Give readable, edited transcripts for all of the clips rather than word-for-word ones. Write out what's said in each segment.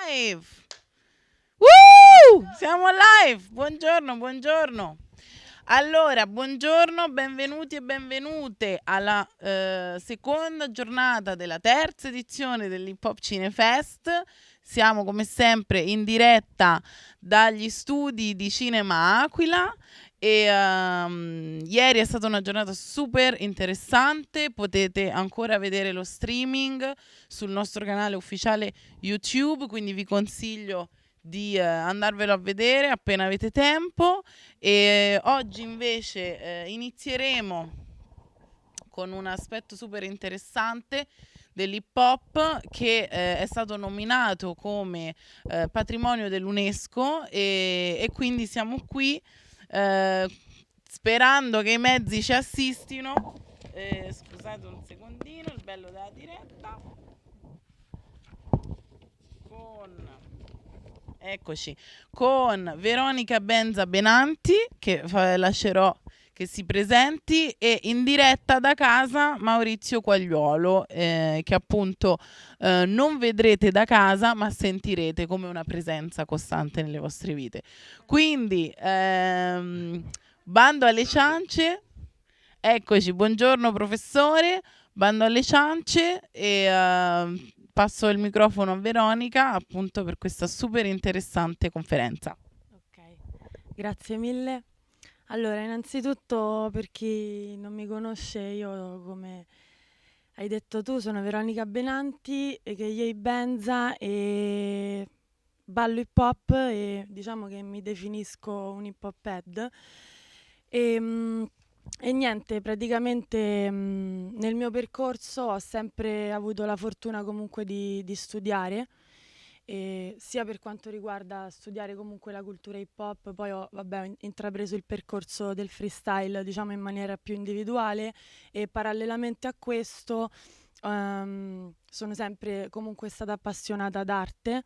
live! Siamo live! Buongiorno, buongiorno. Allora, buongiorno, benvenuti e benvenute alla seconda giornata della terza edizione dell'Hip Hop Cinefest. Siamo come sempre in diretta dagli studi di Cinema Aquila e ieri è stata una giornata super interessante. Potete ancora vedere lo streaming sul nostro canale ufficiale YouTube, quindi vi consiglio di andarvelo a vedere appena avete tempo. E oggi invece inizieremo con un aspetto super interessante dell'hip hop che è stato nominato come patrimonio dell'UNESCO e quindi siamo qui eh, sperando che i mezzi ci assistino. Scusate un secondino, il bello della diretta. Eccoci, con Veronica Benza Benanti, che lascerò che si presenti, e in diretta da casa Maurizio Quagliuolo, che appunto non vedrete da casa, ma sentirete come una presenza costante nelle vostre vite. Quindi, bando alle ciance. Eccoci, buongiorno professore, bando alle ciance e passo il microfono a Veronica appunto per questa super interessante conferenza. Ok, grazie mille. Allora, innanzitutto per chi non mi conosce, io come hai detto tu sono Veronica Benanti, e che Yei Benza e ballo hip hop e diciamo che mi definisco un hip hop head. E, e niente, praticamente nel mio percorso ho sempre avuto la fortuna comunque di studiare, e sia per quanto riguarda studiare comunque la cultura hip hop, poi ho intrapreso il percorso del freestyle, diciamo in maniera più individuale, e parallelamente a questo sono sempre comunque stata appassionata d'arte,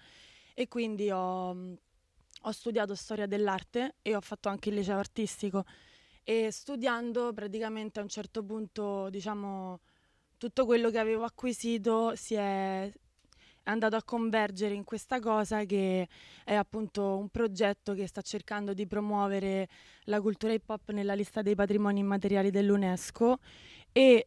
e quindi ho studiato storia dell'arte e ho fatto anche il liceo artistico, e studiando praticamente a un certo punto, diciamo, tutto quello che avevo acquisito è andato a convergere in questa cosa che è appunto un progetto che sta cercando di promuovere la cultura hip hop nella lista dei patrimoni immateriali dell'UNESCO. E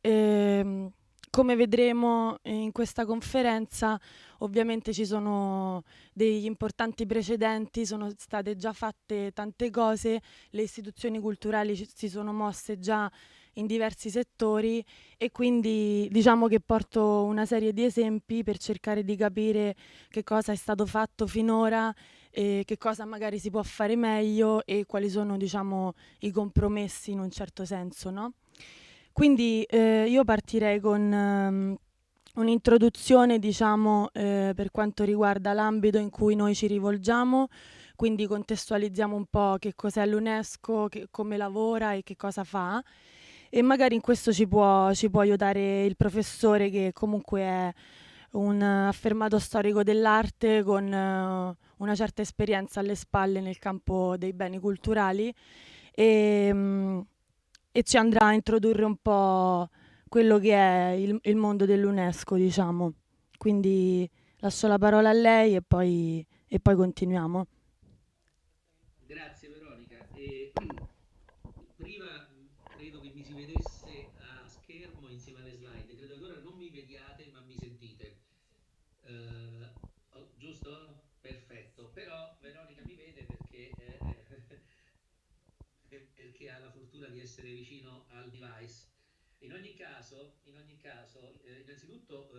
come vedremo in questa conferenza, ovviamente ci sono degli importanti precedenti, sono state già fatte tante cose, le istituzioni culturali si sono mosse già in diversi settori, e quindi diciamo che porto una serie di esempi per cercare di capire che cosa è stato fatto finora e che cosa magari si può fare meglio e quali sono, diciamo, i compromessi in un certo senso, no? Quindi io partirei con un'introduzione, diciamo, per quanto riguarda l'ambito in cui noi ci rivolgiamo, quindi contestualizziamo un po' che cos'è l'UNESCO, come lavora e che cosa fa, e magari in questo ci può aiutare il professore, che comunque è un affermato storico dell'arte con una certa esperienza alle spalle nel campo dei beni culturali, e, e ci andrà a introdurre un po' quello che è il mondo dell'UNESCO, diciamo. Quindi lascio la parola a lei e poi continuiamo. Grazie Veronica. Prima credo che mi si vedesse a schermo insieme alle slide. Credo che ora non mi vediate, ma mi sentite. Giusto? Perfetto. Però Veronica mi vede perché ha la fortuna di essere vicino al device. Innanzitutto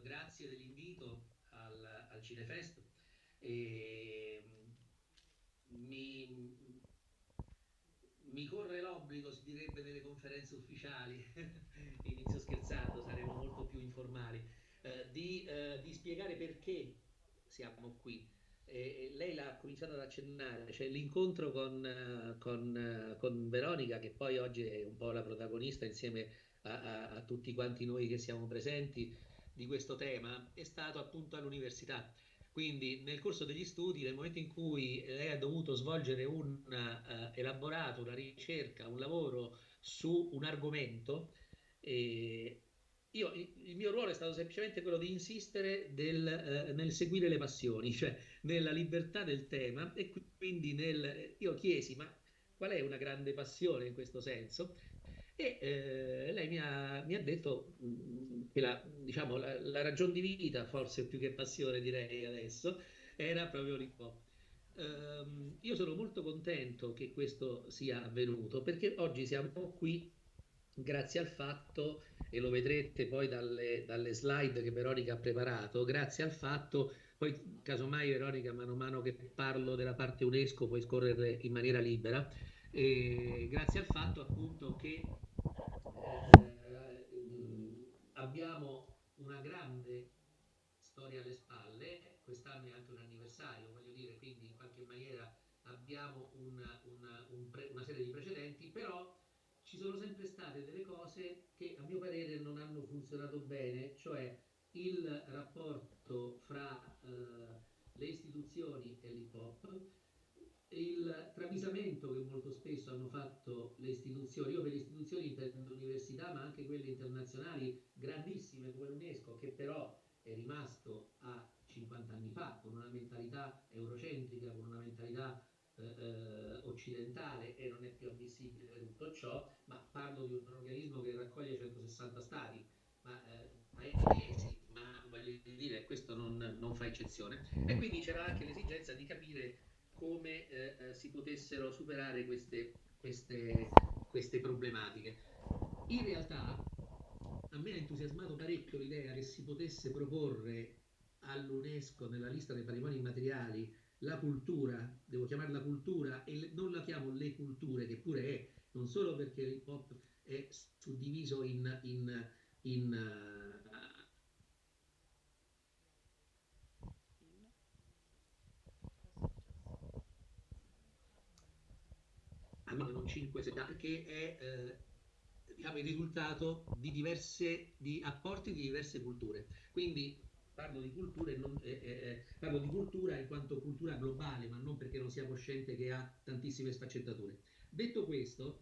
grazie dell'invito al Cinefest. E, mi, mi corre l'obbligo, si direbbe nelle conferenze ufficiali, inizio scherzando, saremo molto più informali, di spiegare perché siamo qui. Lei l'ha cominciato ad accennare, cioè l'incontro con Veronica, che poi oggi è un po' la protagonista insieme a tutti quanti noi che siamo presenti di questo tema, è stato appunto all'università. Quindi nel corso degli studi, nel momento in cui lei ha dovuto svolgere un elaborato, una ricerca, un lavoro su un argomento, eh, il mio ruolo è stato semplicemente quello di insistere nel seguire le passioni, cioè nella libertà del tema e quindi io chiesi, ma qual è una grande passione in questo senso? E lei mi ha detto che diciamo, la ragion di vita, forse più che passione direi adesso, era proprio l'hip hop. Io sono molto contento che questo sia avvenuto perché oggi siamo qui grazie al fatto, e lo vedrete poi dalle slide che Veronica ha preparato, grazie al fatto, poi casomai Veronica mano a mano che parlo della parte UNESCO puoi scorrere in maniera libera, e grazie al fatto appunto che abbiamo una grande storia alle spalle, quest'anno è anche un anniversario, voglio dire, quindi in qualche maniera abbiamo una serie di precedenti, però ci sono sempre state delle cose che a mio parere non hanno funzionato bene, cioè il rapporto fra le istituzioni e l'hip hop, il travisamento che molto spesso hanno fatto le istituzioni, io per le istituzioni intendo l'università, ma anche quelle internazionali grandissime come l'UNESCO, che però è rimasto a 50 anni fa con una mentalità eurocentrica, con una mentalità occidentale e non è più ammissibile tutto ciò, ma parlo di un organismo che raccoglie 160 stati, paesi, ma voglio dire, questo non fa eccezione. E quindi c'era anche l'esigenza di capire come si potessero superare queste problematiche. In realtà a me ha entusiasmato parecchio l'idea che si potesse proporre all'UNESCO nella lista dei patrimoni immateriali la cultura, devo chiamarla cultura e non la chiamo le culture, che pure è, non solo perché l'hip hop è suddiviso in non 5, 7, che è diciamo, il risultato di apporti di diverse culture. Quindi parlo di culture, parlo di cultura in quanto cultura globale, ma non perché non sia cosciente che ha tantissime sfaccettature. Detto questo,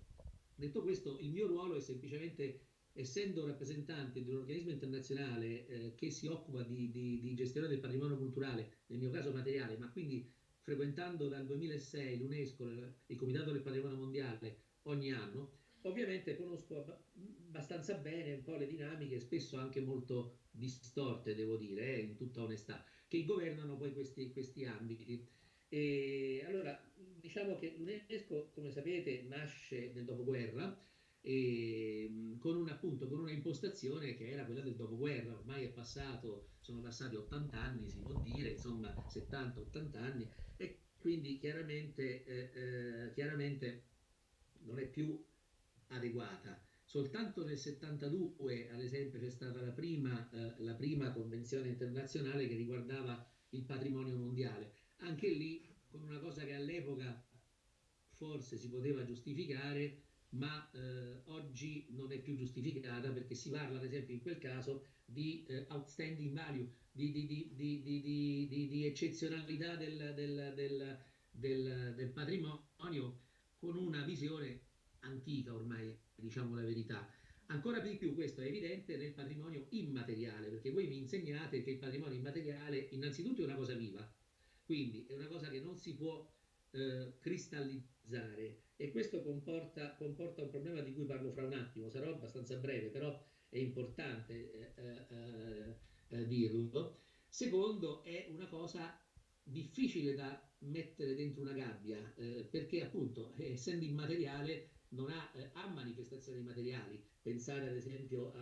il mio ruolo è semplicemente, essendo rappresentante di un organismo internazionale che si occupa di gestione del patrimonio culturale, nel mio caso materiale, ma quindi frequentando dal 2006 l'UNESCO, il Comitato del Patrimonio Mondiale, ogni anno, ovviamente conosco abbastanza bene un po' le dinamiche, spesso anche molto distorte, devo dire, in tutta onestà, che governano poi questi ambiti. E allora, diciamo che l'UNESCO, come sapete, nasce nel dopoguerra appunto, con una impostazione che era quella del dopoguerra, ormai sono passati 80 anni, si può dire, insomma 70-80 anni, e quindi chiaramente non è più adeguata. Soltanto nel 72, ad esempio, c'è stata la prima convenzione internazionale che riguardava il patrimonio mondiale. Anche lì, con una cosa che all'epoca forse si poteva giustificare, ma oggi non è più giustificata perché si parla, ad esempio, in quel caso di outstanding value, di eccezionalità del patrimonio con una visione antica ormai, diciamo la verità. Ancora di più questo è evidente nel patrimonio immateriale, perché voi mi insegnate che il patrimonio immateriale innanzitutto è una cosa viva, quindi è una cosa che non si può cristallizzare e questo comporta un problema di cui parlo fra un attimo, sarò abbastanza breve, però è importante dirlo. Secondo, è una cosa difficile da mettere dentro una gabbia, perché appunto, essendo immateriale, ha manifestazioni materiali. Pensate ad esempio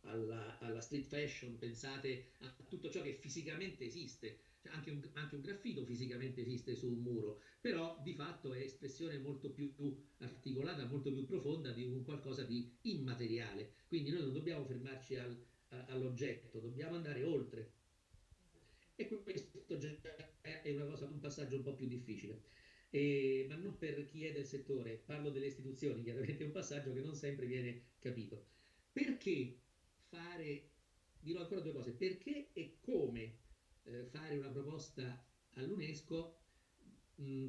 alla street fashion, pensate a tutto ciò che fisicamente esiste, cioè anche un graffito fisicamente esiste su un muro, però di fatto è espressione molto più articolata, molto più profonda di un qualcosa di immateriale. Quindi noi non dobbiamo fermarci all'oggetto, dobbiamo andare oltre. E questo già è un passaggio un po' più difficile. Ma non per chi è del settore, parlo delle istituzioni, chiaramente è un passaggio che non sempre viene capito. Perché fare, dirò ancora due cose, perché e come fare una proposta all'UNESCO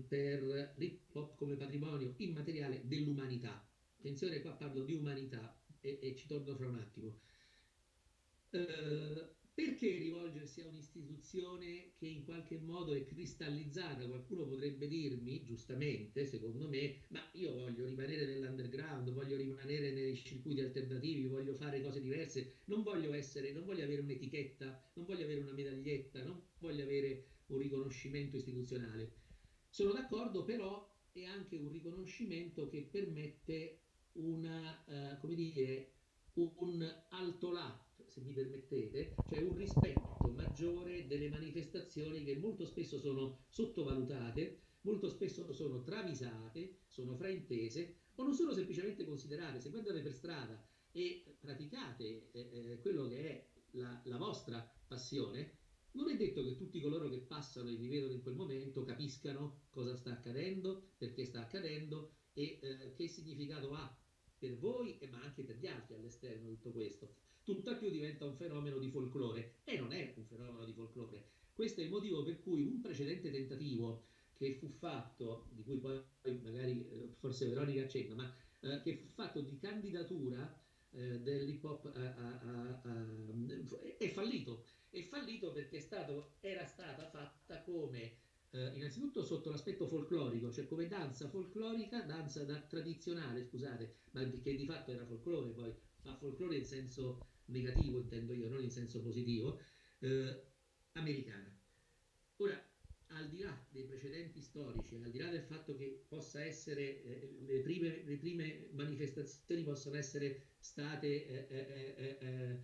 per l'hip hop come patrimonio immateriale dell'umanità. Attenzione, qua parlo di umanità, e ci torno fra un attimo. Perché rivolgersi a un'istituzione che in qualche modo è cristallizzata? Qualcuno potrebbe dirmi, giustamente, secondo me, ma io voglio rimanere nell'underground, voglio rimanere nei circuiti alternativi, voglio fare cose diverse, non voglio avere un'etichetta, non voglio avere una medaglietta, non voglio avere un riconoscimento istituzionale. Sono d'accordo, però è anche un riconoscimento che permette come dire, un alto là, se mi permettete, cioè un rispetto maggiore delle manifestazioni che molto spesso sono sottovalutate, molto spesso sono travisate, sono fraintese o non sono semplicemente considerate. Se voi andate per strada e praticate quello che è la vostra passione, non è detto che tutti coloro che passano e vi vedono in quel momento capiscano cosa sta accadendo, perché sta accadendo e che significato ha per voi, ma anche per gli altri all'esterno di tutto questo. Tutt'al più diventa un fenomeno di folklore e non è un fenomeno di folklore. Questo è il motivo per cui un precedente tentativo che fu fatto, di cui poi magari forse Veronica accenna, ma che fu fatto di candidatura dell'hip hop è fallito. È fallito perché era stata fatta come innanzitutto sotto l'aspetto folclorico, cioè come danza folclorica, tradizionale, scusate, ma che di fatto era folklore poi, ma folklore in senso negativo intendo io, non in senso positivo, eh, americana. Ora, al di là dei precedenti storici, al di là del fatto che possa essere, le prime manifestazioni possono essere state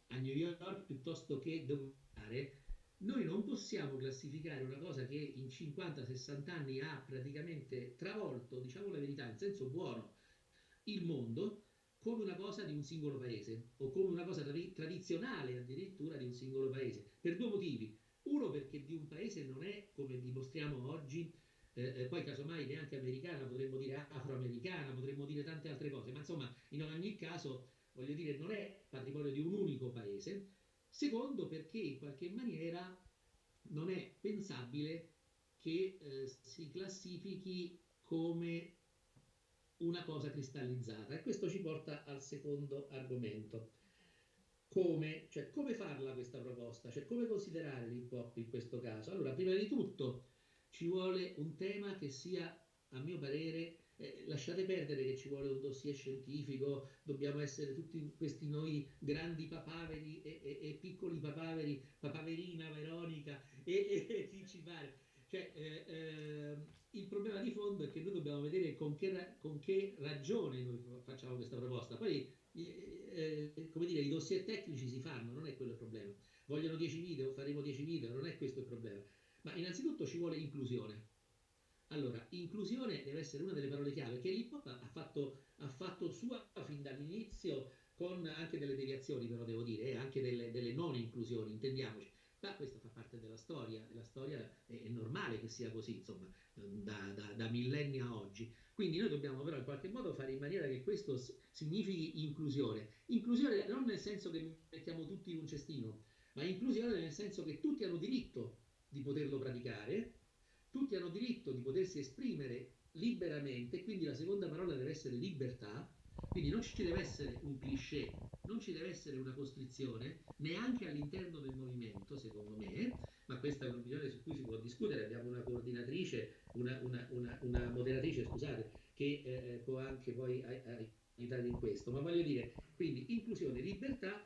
a New York piuttosto che dove fare, noi non possiamo classificare una cosa che in 50-60 anni ha praticamente travolto, diciamo la verità, in senso buono, il mondo come una cosa di un singolo paese o come una cosa tradizionale addirittura di un singolo paese, per due motivi. Uno perché di un paese non è, come dimostriamo oggi, poi casomai neanche americana, potremmo dire afroamericana, potremmo dire tante altre cose, ma insomma in ogni caso voglio dire non è patrimonio di un unico paese. Secondo perché in qualche maniera non è pensabile che si classifichi come una cosa cristallizzata. E questo ci porta al secondo argomento. Come, cioè, come farla questa proposta? Cioè, come considerare l'hip hop in questo caso? Allora, prima di tutto ci vuole un tema che sia, a mio parere, lasciate perdere che ci vuole un dossier scientifico, dobbiamo essere tutti questi noi grandi papaveri e piccoli papaveri, papaverina, Veronica e chi ci pare. Cioè, il problema di fondo è che noi dobbiamo vedere con che ragione noi facciamo questa proposta. Poi come dire, i dossier tecnici si fanno, non è quello il problema. Vogliono 10 video, faremo 10 video, non è questo il problema. Ma innanzitutto ci vuole inclusione. Allora, inclusione deve essere una delle parole chiave che l'hip hop ha fatto sua fin dall'inizio, con anche delle deviazioni, però devo dire, e anche delle non inclusioni, intendiamoci. Ma questo fa parte della storia, e la storia è normale che sia così, insomma, da millenni a oggi. Quindi noi dobbiamo però in qualche modo fare in maniera che questo significhi inclusione. Inclusione non nel senso che mettiamo tutti in un cestino, ma inclusione nel senso che tutti hanno diritto di poterlo praticare, tutti hanno diritto di potersi esprimere liberamente, quindi la seconda parola deve essere libertà, quindi non ci deve essere un cliché, non ci deve essere una costrizione, neanche all'interno del movimento, secondo me, ma questa è un'opinione su cui si può discutere, abbiamo una coordinatrice, una moderatrice, scusate, che può anche poi aiutare in questo, ma voglio dire, quindi inclusione, libertà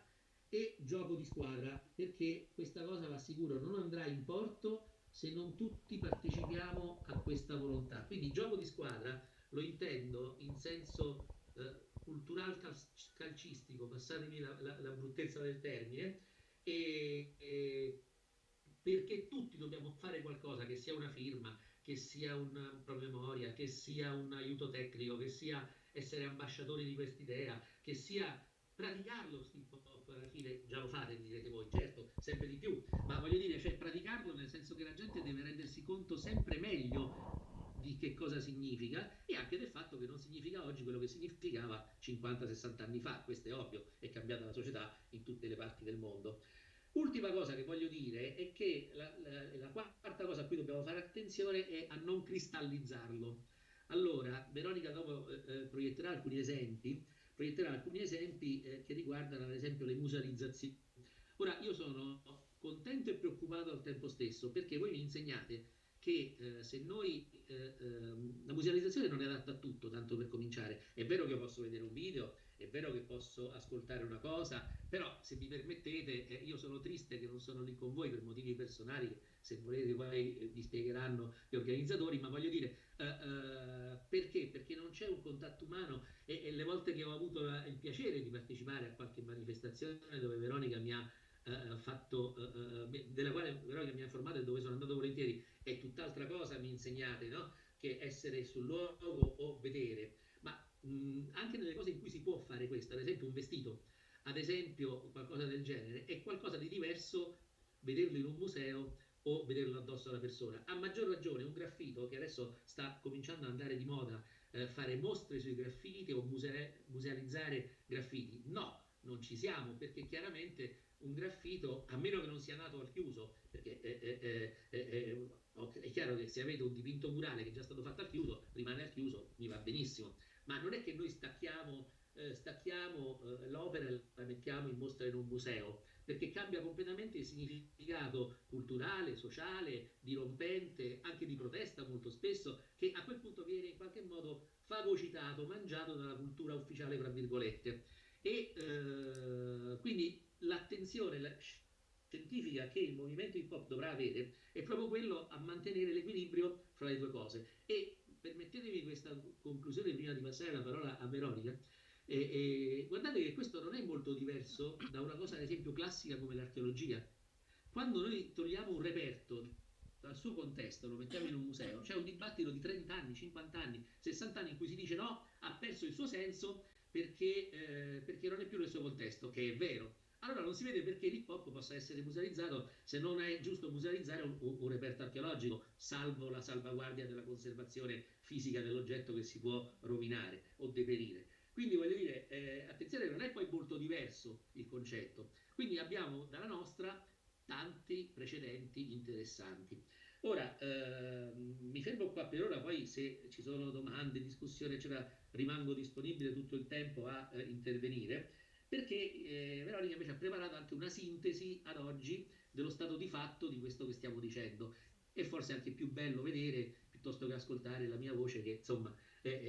e gioco di squadra, perché questa cosa, vi assicuro, non andrà in porto se non tutti partecipiamo a questa volontà. Quindi gioco di squadra lo intendo in senso cultural calcistico, passatemi la bruttezza del termine, e perché tutti dobbiamo fare qualcosa, che sia una firma, che sia un promemoria, che sia un aiuto tecnico, che sia essere ambasciatori di quest'idea, che sia praticarlo hip hop, alla fine già lo fate, direte voi, certo, sempre di più, ma voglio dire, cioè praticarlo nel senso che la gente deve rendersi conto sempre meglio di che cosa significa e anche del fatto che non significa oggi quello che significava 50-60 anni fa, questo è ovvio, è cambiata la società in tutte le parti del mondo. Ultima cosa che voglio dire è che la quarta cosa a cui dobbiamo fare attenzione è a non cristallizzarlo. Allora, Veronica dopo proietterà alcuni esempi, proietterò alcuni esempi che riguardano ad esempio le musealizzazioni. Ora, io sono contento e preoccupato al tempo stesso perché voi mi insegnate che se noi la musealizzazione non è adatta a tutto, tanto per cominciare. È vero che io posso vedere un video, è vero che posso ascoltare una cosa, però se mi permettete, io sono triste che non sono lì con voi per motivi personali, se volete poi vi spiegheranno gli organizzatori, ma voglio dire, perché? Perché non c'è un contatto umano e le volte che ho avuto il piacere di partecipare a qualche manifestazione dove Veronica mi ha fatto, della quale Veronica mi ha informato e dove sono andato volentieri, è tutt'altra cosa, mi insegnate, no? Che essere sul luogo o vedere. Ma anche nelle cose in cui si può fare questo, ad esempio un vestito, ad esempio qualcosa del genere, è qualcosa di diverso vederlo in un museo o vederlo addosso alla persona. A maggior ragione un graffito, che adesso sta cominciando ad andare di moda, fare mostre sui graffiti o musealizzare graffiti. No, non ci siamo, perché chiaramente un graffito, a meno che non sia nato al chiuso, perché è chiaro che se avete un dipinto murale che è già stato fatto al chiuso, rimane al chiuso, mi va benissimo. Ma non è che noi stacchiamo l'opera e la mettiamo in mostra in un museo, perché cambia completamente il significato culturale, sociale, dirompente, anche di protesta molto spesso, che a quel punto viene in qualche modo fagocitato, mangiato dalla cultura ufficiale, fra virgolette. E quindi l'attenzione scientifica che il movimento hip hop dovrà avere è proprio quello a mantenere l'equilibrio fra le due cose. E permettetemi questa conclusione prima di passare la parola a Veronica. Guardate che questo non è molto diverso da una cosa, ad esempio, classica come l'archeologia. Quando noi togliamo un reperto dal suo contesto, lo mettiamo in un museo, c'è un dibattito di 30 anni, 50 anni, 60 anni in cui si dice no, ha perso il suo senso perché non è più nel suo contesto, che è vero. Allora non si vede perché l'hip hop possa essere musealizzato se non è giusto musealizzare un reperto archeologico, salvo la salvaguardia della conservazione fisica dell'oggetto che si può rovinare o deperire. Quindi voglio dire, attenzione, non è poi molto diverso il concetto. Quindi abbiamo dalla nostra tanti precedenti interessanti. Ora, mi fermo qua per ora, poi se ci sono domande, discussioni, eccetera, rimango disponibile tutto il tempo a intervenire, perché Veronica invece ha preparato anche una sintesi ad oggi dello stato di fatto di questo che stiamo dicendo. E forse è anche più bello vedere piuttosto che ascoltare la mia voce, che insomma,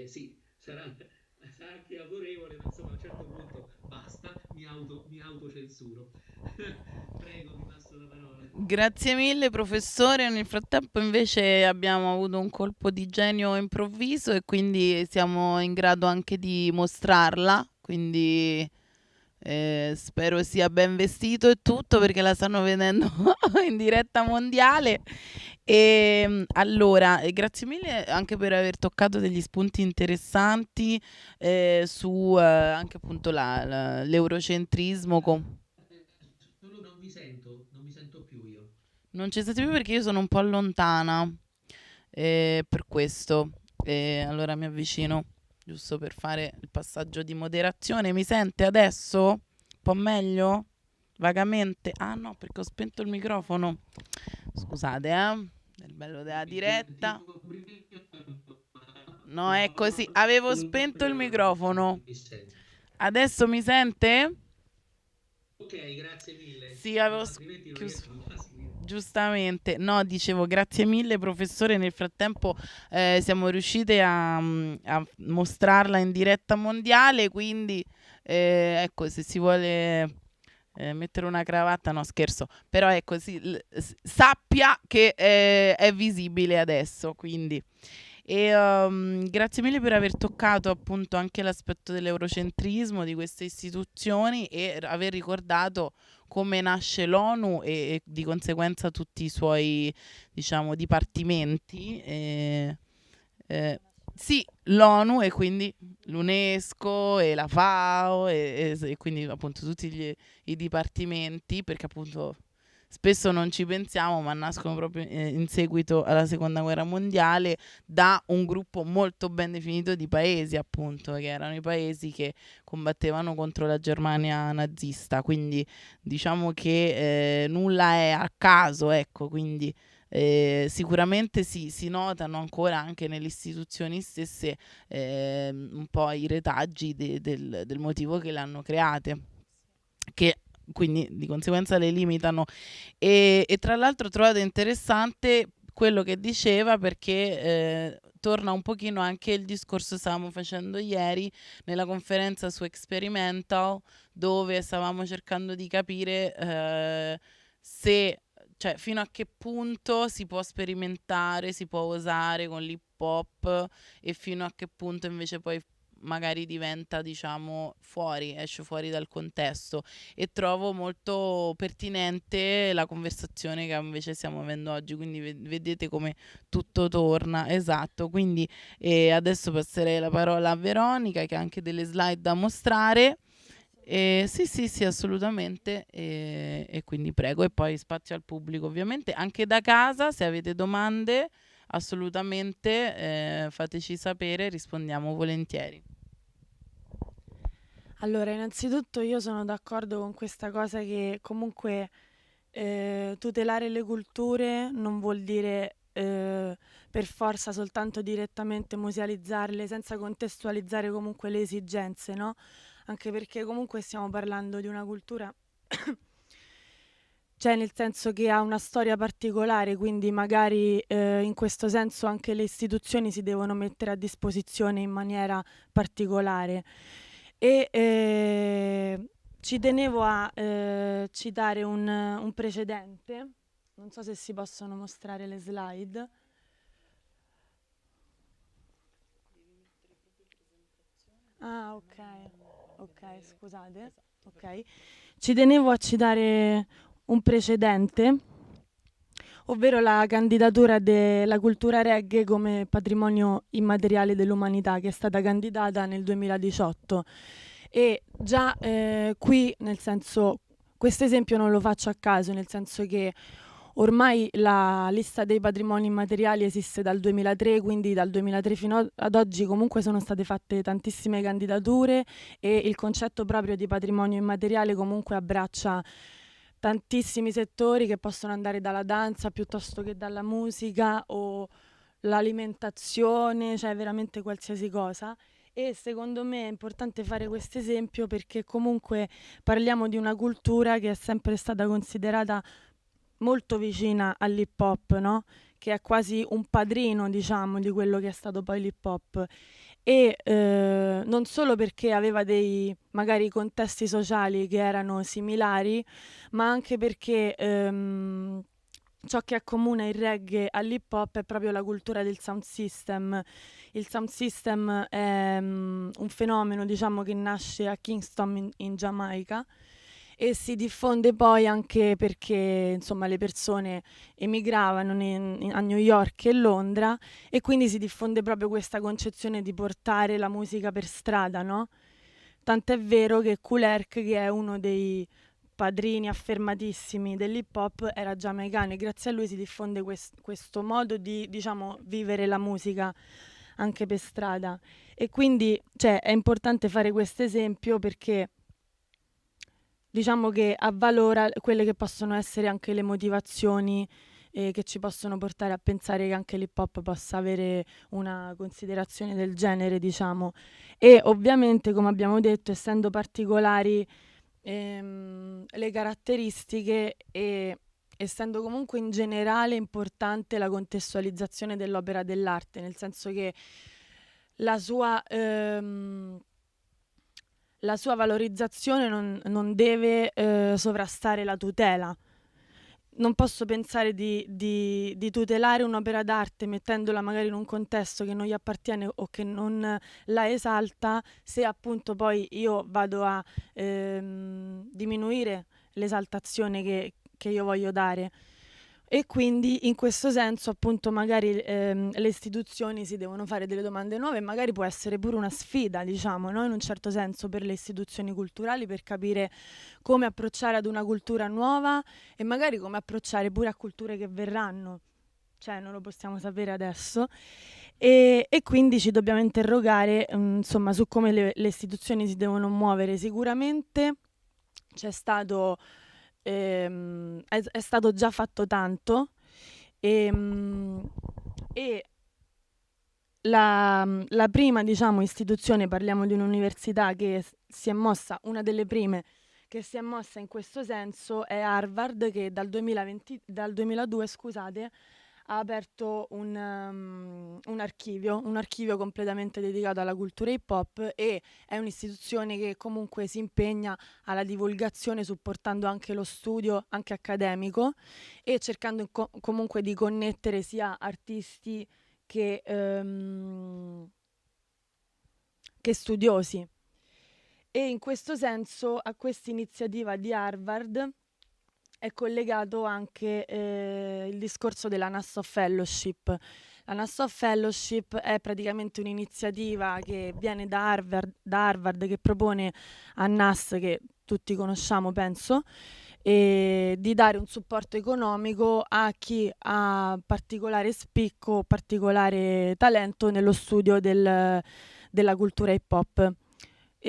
sì, sarà anche autorevole, ma insomma a un certo punto basta, mi autocensuro. Prego, ti passo la parola. Grazie mille professore, nel frattempo invece abbiamo avuto un colpo di genio improvviso e quindi siamo in grado anche di mostrarla, quindi spero sia ben vestito e tutto perché la stanno vedendo in diretta mondiale. Allora, grazie mille anche per aver toccato degli spunti interessanti su anche appunto l'eurocentrismo. Solo non mi sento più io. Non ci state più perché io sono un po' lontana, per questo. Allora mi avvicino giusto per fare il passaggio di moderazione. Mi sente adesso? Un po' meglio? Vagamente? Ah no, perché ho spento il microfono. Scusate, è il bello della diretta. No, è così. Avevo spento il microfono. Adesso mi sente? Ok, grazie mille. Sì, avevo Altrimenti non chiuso. riesco a seguire. Giustamente, no, dicevo grazie mille professore, nel frattempo siamo riuscite a mostrarla in diretta mondiale, quindi ecco, se si vuole mettere una cravatta, no scherzo, però ecco, sappia che è visibile adesso, quindi. Grazie mille per aver toccato appunto anche l'aspetto dell'eurocentrismo di queste istituzioni e aver ricordato come nasce l'ONU e di conseguenza tutti i suoi, diciamo, dipartimenti. Sì, l'ONU e quindi l'UNESCO e la FAO e quindi appunto tutti i dipartimenti, perché appunto spesso non ci pensiamo, ma nascono proprio in seguito alla seconda guerra mondiale da un gruppo molto ben definito di paesi, appunto, che erano i paesi che combattevano contro la Germania nazista. Quindi diciamo che nulla è a caso, ecco, quindi sicuramente si notano ancora anche nelle istituzioni stesse un po' i retaggi del motivo che le hanno create, che quindi di conseguenza le limitano. E tra l'altro trovate interessante quello che diceva, perché torna un pochino anche il discorso che stavamo facendo ieri nella conferenza su Experimental, dove stavamo cercando di capire se, cioè, fino a che punto si può sperimentare, si può osare con l'hip hop, e fino a che punto invece poi magari diventa, diciamo, esce fuori dal contesto. E trovo molto pertinente la conversazione che invece stiamo avendo oggi, quindi vedete come tutto torna. Esatto, quindi adesso passerei la parola a Veronica, che ha anche delle slide da mostrare. Sì, sì, sì, assolutamente. E quindi prego, e poi spazio al pubblico, ovviamente, anche da casa, se avete domande, assolutamente fateci sapere, rispondiamo volentieri. Allora, innanzitutto io sono d'accordo con questa cosa che comunque tutelare le culture non vuol dire per forza soltanto direttamente musealizzarle senza contestualizzare comunque le esigenze, no? Anche perché comunque stiamo parlando di una cultura, cioè nel senso che ha una storia particolare, quindi magari in questo senso anche le istituzioni si devono mettere a disposizione in maniera particolare. E ci tenevo a citare un precedente, non so se si possono mostrare le slide. Ah, ok, scusate. Ok. Ci tenevo a citare un precedente, ovvero la candidatura della cultura reggae come patrimonio immateriale dell'umanità, che è stata candidata nel 2018. E già qui, nel senso, questo esempio non lo faccio a caso, nel senso che ormai la lista dei patrimoni immateriali esiste dal 2003, quindi dal 2003 fino ad oggi comunque sono state fatte tantissime candidature, e il concetto proprio di patrimonio immateriale comunque abbraccia tantissimi settori, che possono andare dalla danza piuttosto che dalla musica o l'alimentazione, cioè veramente qualsiasi cosa. E secondo me è importante fare questo esempio perché comunque parliamo di una cultura che è sempre stata considerata molto vicina all'hip hop, no? Che è quasi un padrino, diciamo, di quello che è stato poi l'hip hop. E non solo perché aveva dei magari contesti sociali che erano similari, ma anche perché ciò che accomuna il reggae all'hip hop è proprio la cultura del sound system. Il sound system è un fenomeno, diciamo, che nasce a Kingston in Giamaica, e si diffonde poi anche perché insomma le persone emigravano a New York e Londra, e quindi si diffonde proprio questa concezione di portare la musica per strada, no? Tant'è vero che Kool Herc, che è uno dei padrini affermatissimi dell'hip hop, era giamaicano, e grazie a lui si diffonde questo modo di, diciamo, vivere la musica anche per strada. E quindi, cioè, è importante fare questo esempio perché diciamo che avvalora quelle che possono essere anche le motivazioni che ci possono portare a pensare che anche l'hip hop possa avere una considerazione del genere, diciamo. E ovviamente, come abbiamo detto, essendo particolari le caratteristiche, e essendo comunque in generale importante la contestualizzazione dell'opera dell'arte, nel senso che la sua valorizzazione non deve sovrastare la tutela. Non posso pensare di tutelare un'opera d'arte mettendola magari in un contesto che non gli appartiene o che non la esalta, se appunto poi io vado a diminuire l'esaltazione che io voglio dare. E quindi in questo senso appunto magari le istituzioni si devono fare delle domande nuove, e magari può essere pure una sfida, diciamo, no? In un certo senso per le istituzioni culturali, per capire come approcciare ad una cultura nuova e magari come approcciare pure a culture che verranno, cioè non lo possiamo sapere adesso. E quindi ci dobbiamo interrogare insomma su come le istituzioni si devono muovere. Sicuramente c'è stato è stato già fatto tanto, E, e la prima, diciamo, istituzione, parliamo di un'università che si è mossa, una delle prime che si è mossa in questo senso è Harvard, che dal 2002, scusate, ha aperto un archivio completamente dedicato alla cultura hip hop, e è un'istituzione che comunque si impegna alla divulgazione, supportando anche lo studio, anche accademico, e cercando comunque di connettere sia artisti che studiosi. E in questo senso a questa iniziativa di Harvard è collegato anche il discorso della Nassau Fellowship. La Nassau Fellowship è praticamente un'iniziativa che viene da Harvard, che propone a NAS, che tutti conosciamo penso, di dare un supporto economico a chi ha particolare spicco, particolare talento nello studio della cultura hip hop,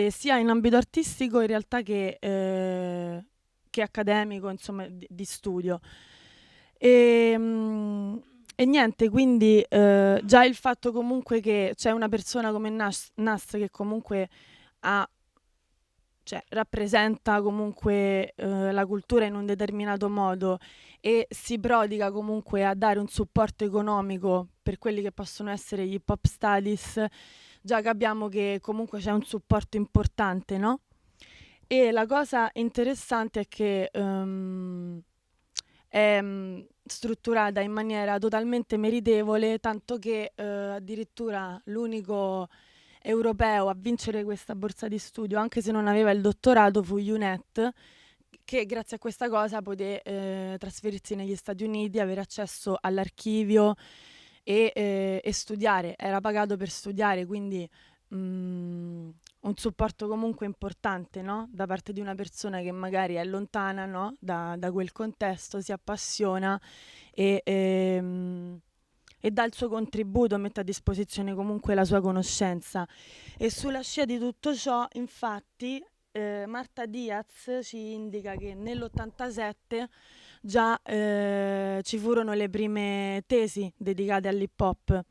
sia in ambito artistico in realtà che accademico, insomma, di studio. E niente, quindi già il fatto comunque che c'è una persona come Nas che comunque ha, cioè, rappresenta comunque la cultura in un determinato modo e si prodiga comunque a dare un supporto economico per quelli che possono essere gli hip hop studies, già capiamo che comunque c'è un supporto importante, no? E la cosa interessante è che è strutturata in maniera totalmente meritevole, tanto che addirittura l'unico europeo a vincere questa borsa di studio, anche se non aveva il dottorato, fu UNET, che grazie a questa cosa poté trasferirsi negli Stati Uniti, avere accesso all'archivio e studiare. Era pagato per studiare, quindi un supporto comunque importante, no? Da parte di una persona che magari è lontana, no? da quel contesto, si appassiona e dà il suo contributo, mette a disposizione comunque la sua conoscenza. E sulla scia di tutto ciò, infatti, Marta Diaz ci indica che nell'87 già ci furono le prime tesi dedicate all'hip hop,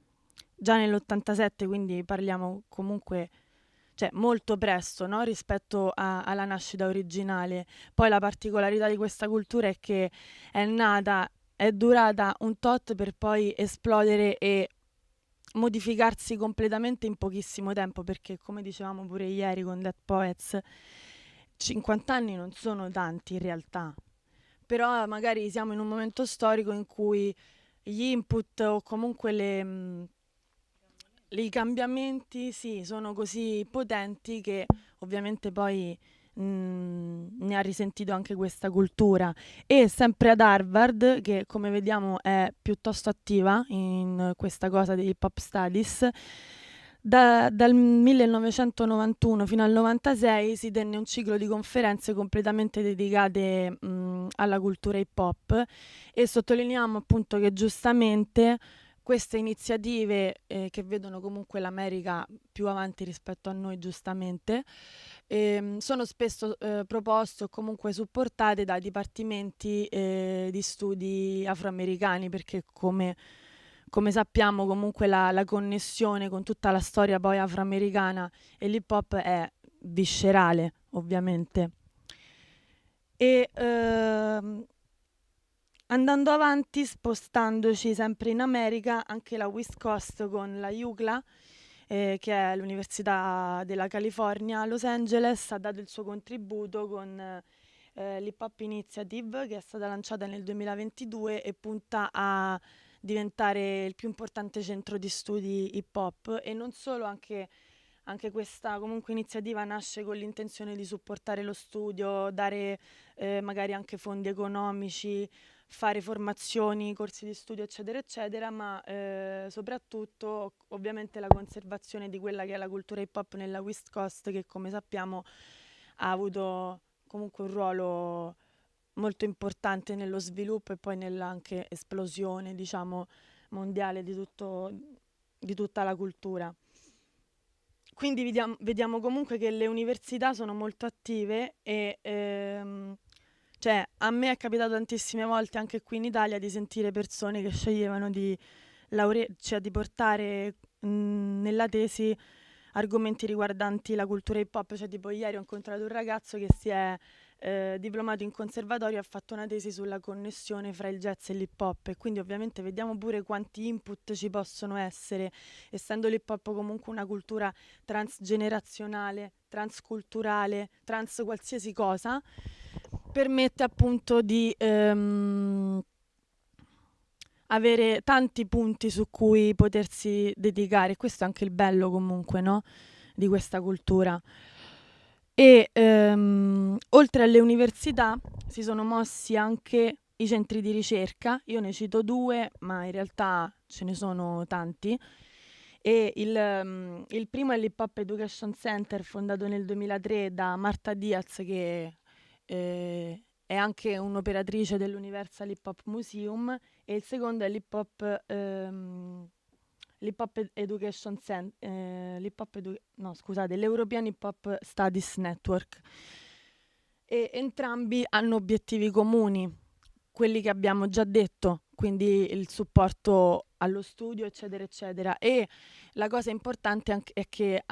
già nell'87, quindi parliamo comunque, cioè, molto presto, no? Rispetto alla nascita originale. Poi la particolarità di questa cultura è che è durata un tot per poi esplodere e modificarsi completamente in pochissimo tempo, perché come dicevamo pure ieri con Dead Poets, 50 anni non sono tanti in realtà, però magari siamo in un momento storico in cui gli input o comunque i cambiamenti, sì, sono così potenti che ovviamente poi ne ha risentito anche questa cultura. E sempre ad Harvard, che come vediamo è piuttosto attiva in questa cosa degli hip hop studies, dal 1991 fino al 96 si tenne un ciclo di conferenze completamente dedicate alla cultura hip hop, e sottolineiamo appunto che giustamente queste iniziative, che vedono comunque l'America più avanti rispetto a noi, giustamente, sono spesso proposte o comunque supportate da dipartimenti di studi afroamericani, perché come sappiamo comunque la connessione con tutta la storia poi afroamericana e l'hip hop è viscerale, ovviamente. E andando avanti, spostandoci sempre in America, anche la West Coast con la UCLA, che è l'Università della California a Los Angeles, ha dato il suo contributo con l'Hip Hop Initiative, che è stata lanciata nel 2022 e punta a diventare il più importante centro di studi hip hop. E non solo, anche questa comunque iniziativa nasce con l'intenzione di supportare lo studio, dare magari anche fondi economici, fare formazioni, corsi di studio, eccetera, eccetera, ma soprattutto ovviamente la conservazione di quella che è la cultura hip hop nella West Coast, che come sappiamo ha avuto comunque un ruolo molto importante nello sviluppo e poi nella anche esplosione, diciamo, mondiale di tutta la cultura. Quindi vediamo comunque che le università sono molto attive e Cioè, a me è capitato tantissime volte anche qui in Italia di sentire persone che sceglievano di cioè di portare nella tesi argomenti riguardanti la cultura hip hop. Cioè, tipo ieri ho incontrato un ragazzo che si è diplomato in conservatorio e ha fatto una tesi sulla connessione fra il jazz e l'hip hop, e quindi ovviamente vediamo pure quanti input ci possono essere, essendo l'hip hop comunque una cultura transgenerazionale, transculturale, trans qualsiasi cosa, permette appunto di avere tanti punti su cui potersi dedicare. Questo è anche il bello comunque, no? Di questa cultura. E oltre alle università si sono mossi anche i centri di ricerca. Io ne cito due, ma in realtà ce ne sono tanti. E il primo è l'Hip Hop Education Center, fondato nel 2003 da Marta Diaz, che è anche un'operatrice dell'Universal Hip Hop Museum, e il secondo è l'Hip Hop Education Center, l'European Hip Hop Studies Network. E entrambi hanno obiettivi comuni, quelli che abbiamo già detto, quindi il supporto allo studio, eccetera, eccetera. E la cosa importante è che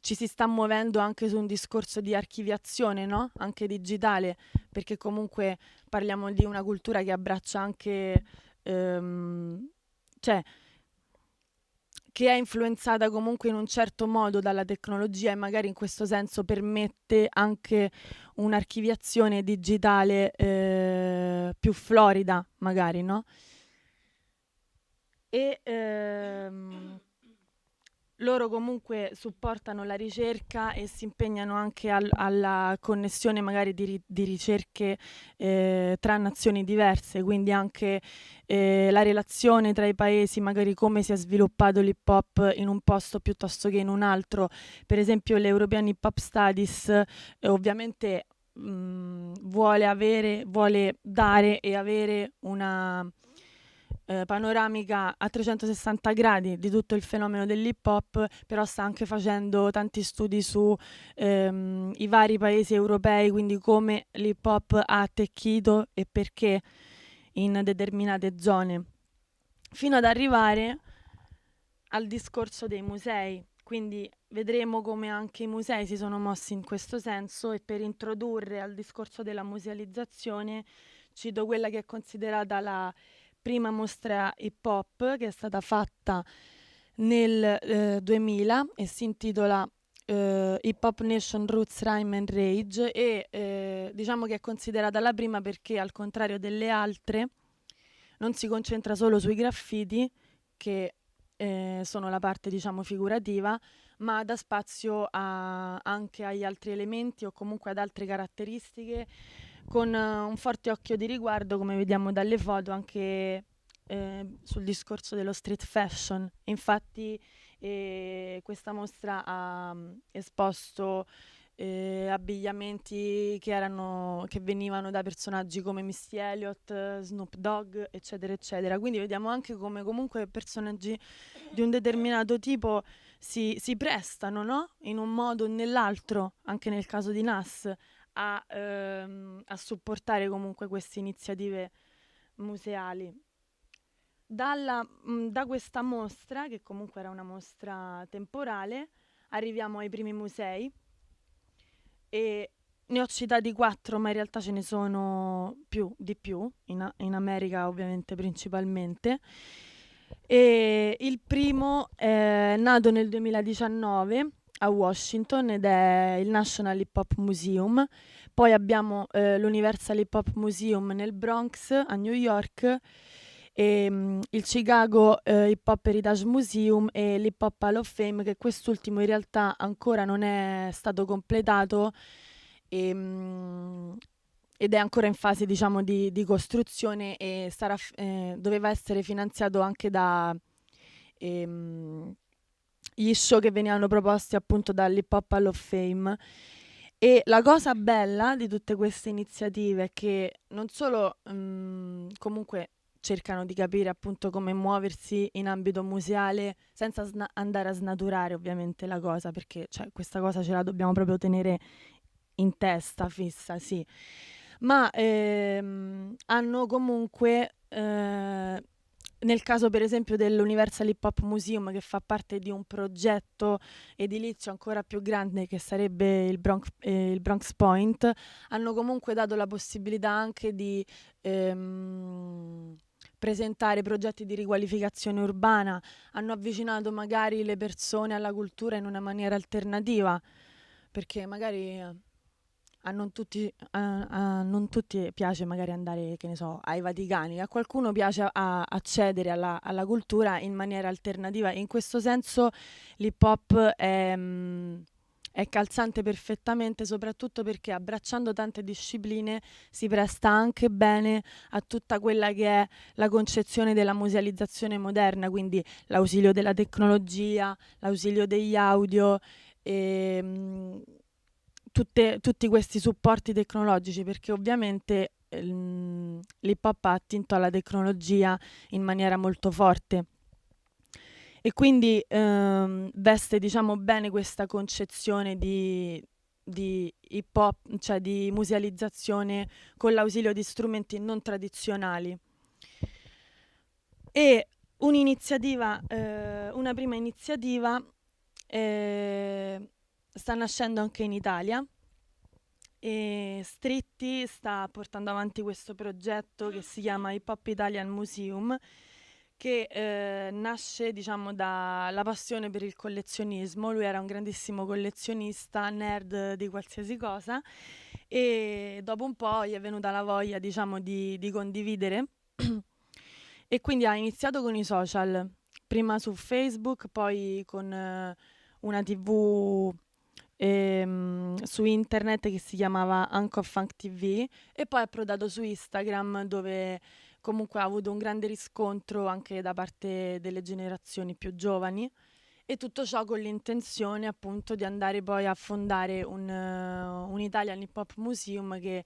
ci si sta muovendo anche su un discorso di archiviazione, no? Anche digitale, perché comunque parliamo di una cultura che abbraccia anche, cioè, che è influenzata comunque in un certo modo dalla tecnologia, e magari in questo senso permette anche un'archiviazione digitale più florida, magari, no? E loro comunque supportano la ricerca e si impegnano anche alla connessione magari di ricerche tra nazioni diverse, quindi anche la relazione tra i paesi, magari come si è sviluppato l'hip hop in un posto piuttosto che in un altro. Per esempio l'European Hip Hop Studies ovviamente vuole dare e avere una panoramica a 360 gradi di tutto il fenomeno dell'hip hop, però sta anche facendo tanti studi su i vari paesi europei, quindi come l'hip hop ha attecchito e perché in determinate zone, fino ad arrivare al discorso dei musei. Quindi vedremo come anche i musei si sono mossi in questo senso, e per introdurre al discorso della musealizzazione cito quella che è considerata la prima mostra hip hop, che è stata fatta nel 2000 e si intitola Hip Hop Nation Roots, Rhyme and Rage, e diciamo che è considerata la prima perché, al contrario delle altre, non si concentra solo sui graffiti, che sono la parte diciamo figurativa, ma dà spazio anche agli altri elementi o comunque ad altre caratteristiche, con un forte occhio di riguardo, come vediamo dalle foto, anche sul discorso dello street fashion. Infatti questa mostra ha esposto abbigliamenti che venivano da personaggi come Missy Elliott, Snoop Dogg, eccetera, eccetera. Quindi vediamo anche come comunque personaggi di un determinato tipo si prestano, no? In un modo o nell'altro, anche nel caso di Nas, a supportare comunque queste iniziative museali. Da questa mostra, che comunque era una mostra temporale, arriviamo ai primi musei, e ne ho citati 4, ma in realtà ce ne sono di più, in America ovviamente principalmente. E il primo è nato nel 2019 a Washington ed è il National Hip Hop Museum. Poi abbiamo l'Universal Hip Hop Museum nel Bronx a New York, e il Chicago Hip Hop Heritage Museum e l'Hip Hop Hall of Fame, che quest'ultimo in realtà ancora non è stato completato ed è ancora in fase diciamo di costruzione, e doveva essere finanziato anche da gli show che venivano proposti appunto dall'Hip Hop Hall of Fame. E la cosa bella di tutte queste iniziative è che non solo comunque cercano di capire appunto come muoversi in ambito museale senza andare a snaturare ovviamente la cosa, perché cioè, questa cosa ce la dobbiamo proprio tenere in testa fissa, sì, ma hanno comunque, nel caso per esempio dell'Universal Hip Hop Museum, che fa parte di un progetto edilizio ancora più grande che sarebbe il Bronx Point, hanno comunque dato la possibilità anche di presentare progetti di riqualificazione urbana, hanno avvicinato magari le persone alla cultura in una maniera alternativa, perché magari a non tutti piace magari andare, che ne so, ai Vaticani, a qualcuno piace accedere alla cultura in maniera alternativa, e in questo senso l'hip hop è calzante perfettamente, soprattutto perché abbracciando tante discipline si presta anche bene a tutta quella che è la concezione della musealizzazione moderna, quindi l'ausilio della tecnologia, l'ausilio degli audio, e tutti questi supporti tecnologici, perché ovviamente l'hip hop ha attinto alla tecnologia in maniera molto forte, e quindi veste, diciamo, bene questa concezione di hip hop, cioè di musealizzazione con l'ausilio di strumenti non tradizionali. E una prima iniziativa sta nascendo anche in Italia, e Stritti sta portando avanti questo progetto che si chiama Hip Hop Italian Museum, che nasce, diciamo, dalla passione per il collezionismo. Lui era un grandissimo collezionista, nerd di qualsiasi cosa, e dopo un po' gli è venuta la voglia, diciamo, di condividere e quindi ha iniziato con i social, prima su Facebook, poi con una TV su internet che si chiamava Uncle Funk TV, e poi è approdato su Instagram, dove comunque ha avuto un grande riscontro anche da parte delle generazioni più giovani, e tutto ciò con l'intenzione appunto di andare poi a fondare un Italian Hip Hop Museum che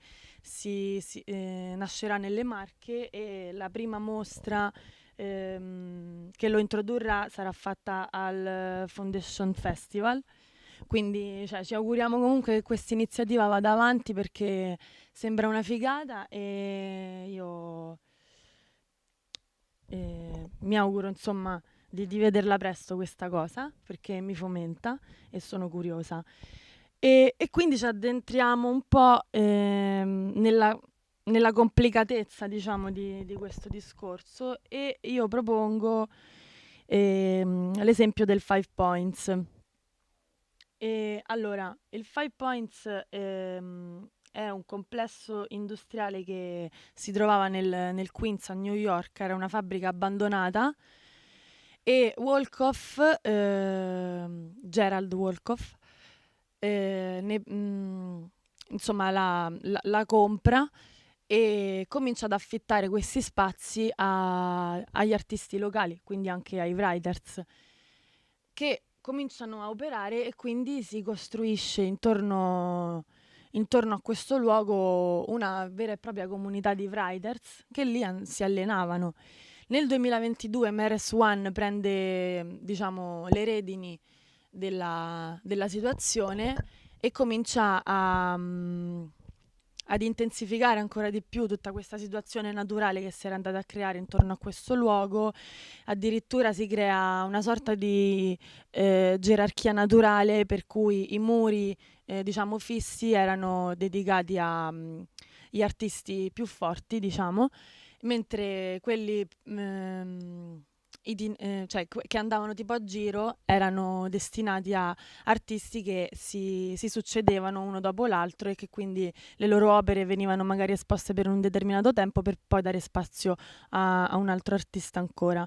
nascerà nelle Marche, e la prima mostra che lo introdurrà sarà fatta al Foundation Festival. Quindi, cioè, ci auguriamo comunque che questa iniziativa vada avanti, perché sembra una figata, e io mi auguro, insomma, di vederla presto questa cosa, perché mi fomenta e sono curiosa. E quindi ci addentriamo un po' nella complicatezza, diciamo, di questo discorso, e io propongo l'esempio del Five Points. E allora, il Five Points è un complesso industriale che si trovava nel Queens a New York, era una fabbrica abbandonata, e Gerald Wolkoff, insomma, la compra e comincia ad affittare questi spazi agli artisti locali, quindi anche ai writers, che cominciano a operare, e quindi si costruisce intorno a questo luogo una vera e propria comunità di writers che lì si allenavano. Nel 2022 Meres One prende, diciamo, le redini della situazione e comincia ad intensificare ancora di più tutta questa situazione naturale che si era andata a creare intorno a questo luogo. Addirittura si crea una sorta di gerarchia naturale, per cui i muri, diciamo, fissi erano dedicati agli artisti più forti, diciamo, mentre quelli che andavano tipo a giro erano destinati a artisti che si succedevano uno dopo l'altro, e che quindi le loro opere venivano magari esposte per un determinato tempo, per poi dare spazio a un altro artista ancora.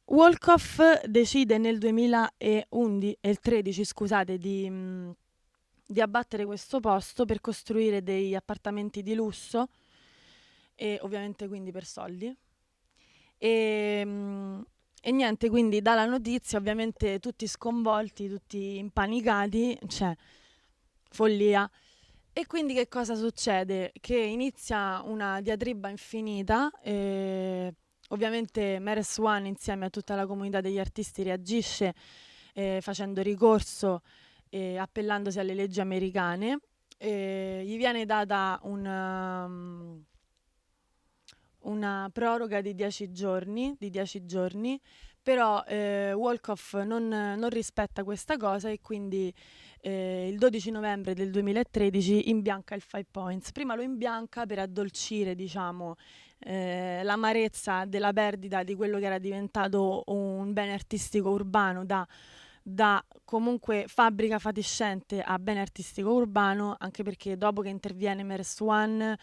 Wolkoff decide nel 2013, scusate, di abbattere questo posto per costruire degli appartamenti di lusso, e ovviamente quindi per soldi. E niente, quindi dà la notizia, ovviamente tutti sconvolti, tutti impanicati, cioè follia. E quindi che cosa succede? Che inizia una diatriba infinita, ovviamente Meres One insieme a tutta la comunità degli artisti reagisce facendo ricorso appellandosi alle leggi americane. Gli viene data una proroga di 10 giorni, però Wolkoff non rispetta questa cosa e quindi il 12 novembre del 2013 imbianca il 5 Points. Prima lo imbianca per addolcire, diciamo, l'amarezza della perdita di quello che era diventato un bene artistico urbano da comunque fabbrica fatiscente a bene artistico urbano, anche perché dopo che interviene Mares One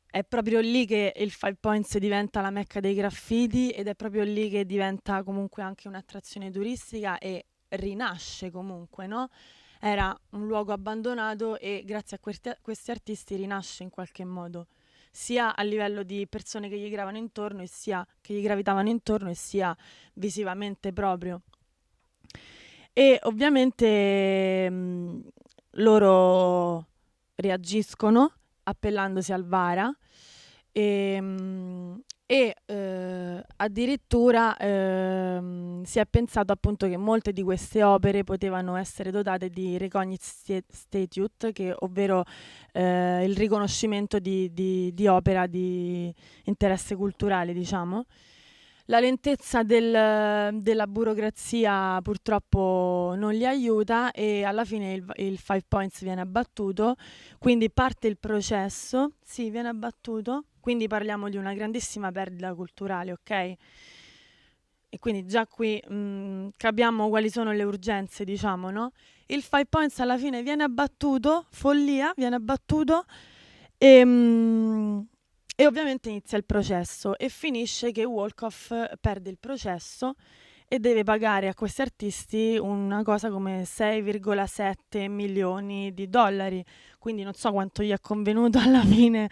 è proprio lì che il 5 Points diventa la mecca dei graffiti ed è proprio lì che diventa comunque anche un'attrazione turistica e rinasce comunque, no? Era un luogo abbandonato e grazie a questi artisti rinasce in qualche modo, sia a livello di persone che gli gravano intorno e sia che gli gravitavano intorno e sia visivamente proprio. E ovviamente loro reagiscono appellandosi al VARA e addirittura si è pensato appunto che molte di queste opere potevano essere dotate di Recognized Statute, ovvero il riconoscimento di opera di interesse culturale, diciamo. La lentezza della burocrazia purtroppo non li aiuta e alla fine il 5 Points viene abbattuto, quindi parte il processo, sì, viene abbattuto, quindi parliamo di una grandissima perdita culturale, ok? E quindi già qui capiamo quali sono le urgenze, diciamo, no? Il 5 Points alla fine viene abbattuto, follia, viene abbattuto e ovviamente inizia il processo e finisce che Wolkoff perde il processo e deve pagare a questi artisti una cosa come 6,7 milioni di dollari. Quindi non so quanto gli è convenuto alla fine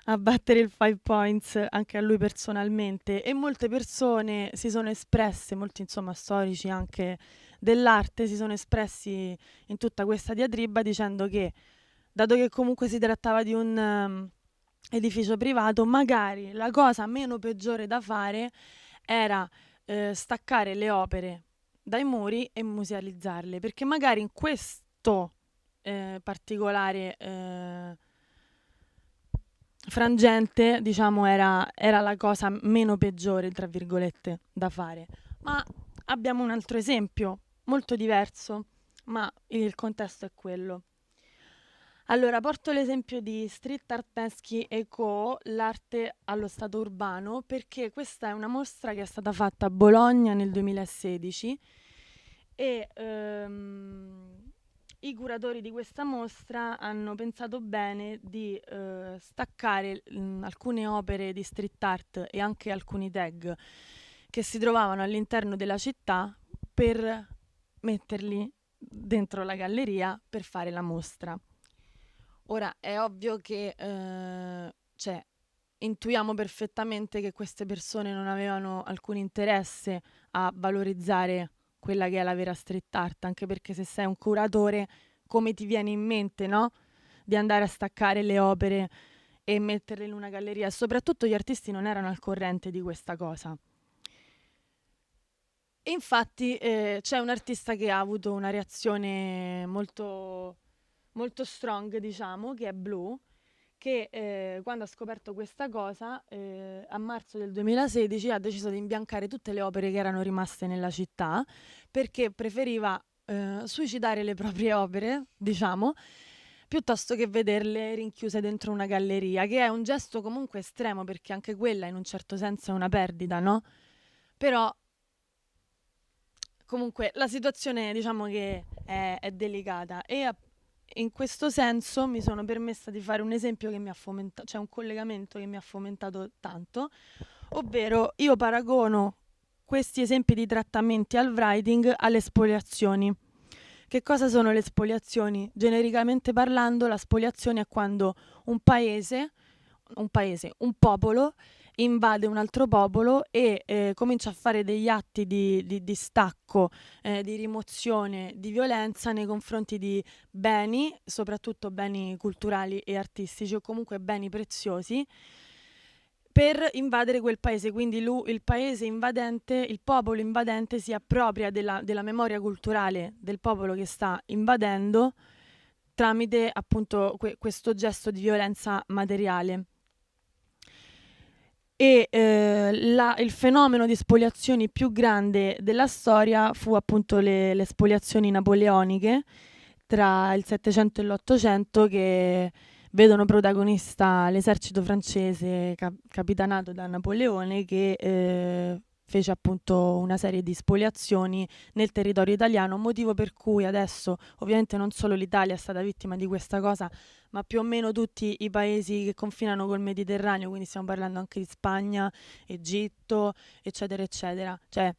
a battere il 5 Points anche a lui personalmente. E molte persone si sono espresse, molti insomma storici anche dell'arte, si sono espressi in tutta questa diatriba dicendo che, dato che comunque si trattava di un edificio privato, magari la cosa meno peggiore da fare era staccare le opere dai muri e musealizzarle, perché magari in questo particolare frangente, diciamo, era la cosa meno peggiore, tra virgolette, da fare. Ma abbiamo un altro esempio molto diverso, ma il contesto è quello. Allora, porto l'esempio di Street Art Peschi e Co., l'arte allo stato urbano, perché questa è una mostra che è stata fatta a Bologna nel 2016 e i curatori di questa mostra hanno pensato bene di staccare alcune opere di street art e anche alcuni tag che si trovavano all'interno della città per metterli dentro la galleria per fare la mostra. Ora è ovvio che intuiamo perfettamente che queste persone non avevano alcun interesse a valorizzare quella che è la vera street art, anche perché se sei un curatore, come ti viene in mente, no? Di andare a staccare le opere e metterle in una galleria. Soprattutto gli artisti non erano al corrente di questa cosa. E infatti c'è un artista che ha avuto una reazione molto molto strong, diciamo, che è Blue, che quando ha scoperto questa cosa, a marzo del 2016 ha deciso di imbiancare tutte le opere che erano rimaste nella città, perché preferiva suicidare le proprie opere, diciamo, piuttosto che vederle rinchiuse dentro una galleria, che è un gesto comunque estremo, perché anche quella in un certo senso è una perdita, no? Però comunque la situazione, diciamo che è delicata e in questo senso mi sono permessa di fare un esempio che mi ha fomentato, cioè un collegamento che mi ha fomentato tanto, ovvero io paragono questi esempi di trattamenti al writing alle spoliazioni. Che cosa sono le spoliazioni? Genericamente parlando, la spoliazione è quando un popolo invade un altro popolo e comincia a fare degli atti di stacco, di rimozione, di violenza nei confronti di beni, soprattutto beni culturali e artistici o comunque beni preziosi, per invadere quel paese. Quindi il paese invadente, il popolo invadente si appropria della memoria culturale del popolo che sta invadendo tramite appunto questo gesto di violenza materiale. E il fenomeno di spoliazioni più grande della storia fu appunto le spoliazioni napoleoniche tra il Settecento e l'Ottocento, che vedono protagonista l'esercito francese capitanato da Napoleone, che fece appunto una serie di spoliazioni nel territorio italiano, motivo per cui adesso ovviamente non solo l'Italia è stata vittima di questa cosa, ma più o meno tutti i paesi che confinano col Mediterraneo, quindi stiamo parlando anche di Spagna, Egitto, eccetera, eccetera. Cioè,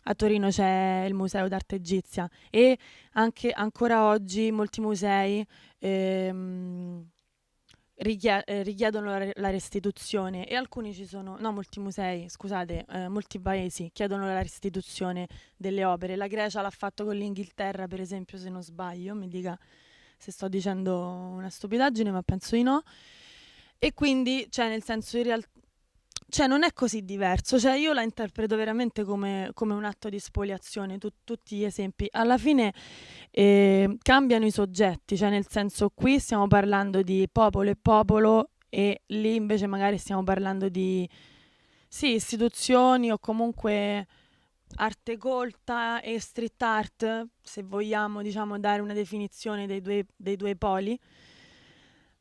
a Torino c'è il Museo d'Arte Egizia e anche ancora oggi molti musei richiedono la restituzione, e alcuni ci sono, no, molti musei, scusate, molti paesi chiedono la restituzione delle opere. La Grecia l'ha fatto con l'Inghilterra, per esempio, se non sbaglio, mi dica se sto dicendo una stupidaggine, ma penso di no. E quindi, cioè, nel senso, in realtà, cioè, non è così diverso. Cioè, io la interpreto veramente come un atto di spoliazione, tutti gli esempi. Alla fine cambiano i soggetti, cioè, nel senso, qui stiamo parlando di popolo e popolo, e lì invece magari stiamo parlando di, sì, istituzioni o comunque arte colta e street art, se vogliamo, diciamo, dare una definizione dei due poli.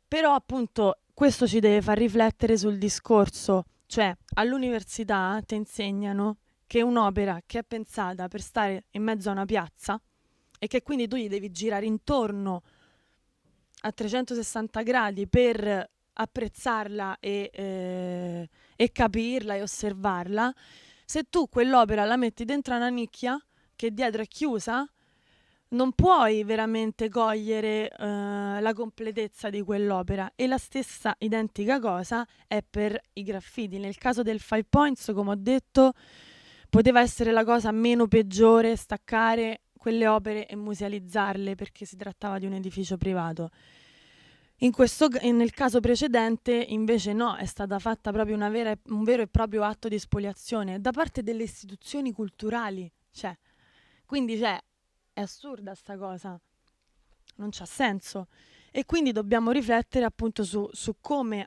Però appunto questo ci deve far riflettere sul discorso, cioè all'università ti insegnano che un'opera che è pensata per stare in mezzo a una piazza e che quindi tu gli devi girare intorno a 360 gradi per apprezzarla e capirla e osservarla, se tu quell'opera la metti dentro una nicchia che dietro è chiusa, non puoi veramente cogliere la completezza di quell'opera. E la stessa identica cosa è per i graffiti. Nel caso del Five Points, come ho detto, poteva essere la cosa meno peggiore staccare quelle opere e musealizzarle, perché si trattava di un edificio privato. Nel caso precedente invece no, è stata fatta proprio un vero e proprio atto di spoliazione da parte delle istituzioni culturali. Cioè, quindi è assurda sta cosa, non c'ha senso. E quindi dobbiamo riflettere appunto su come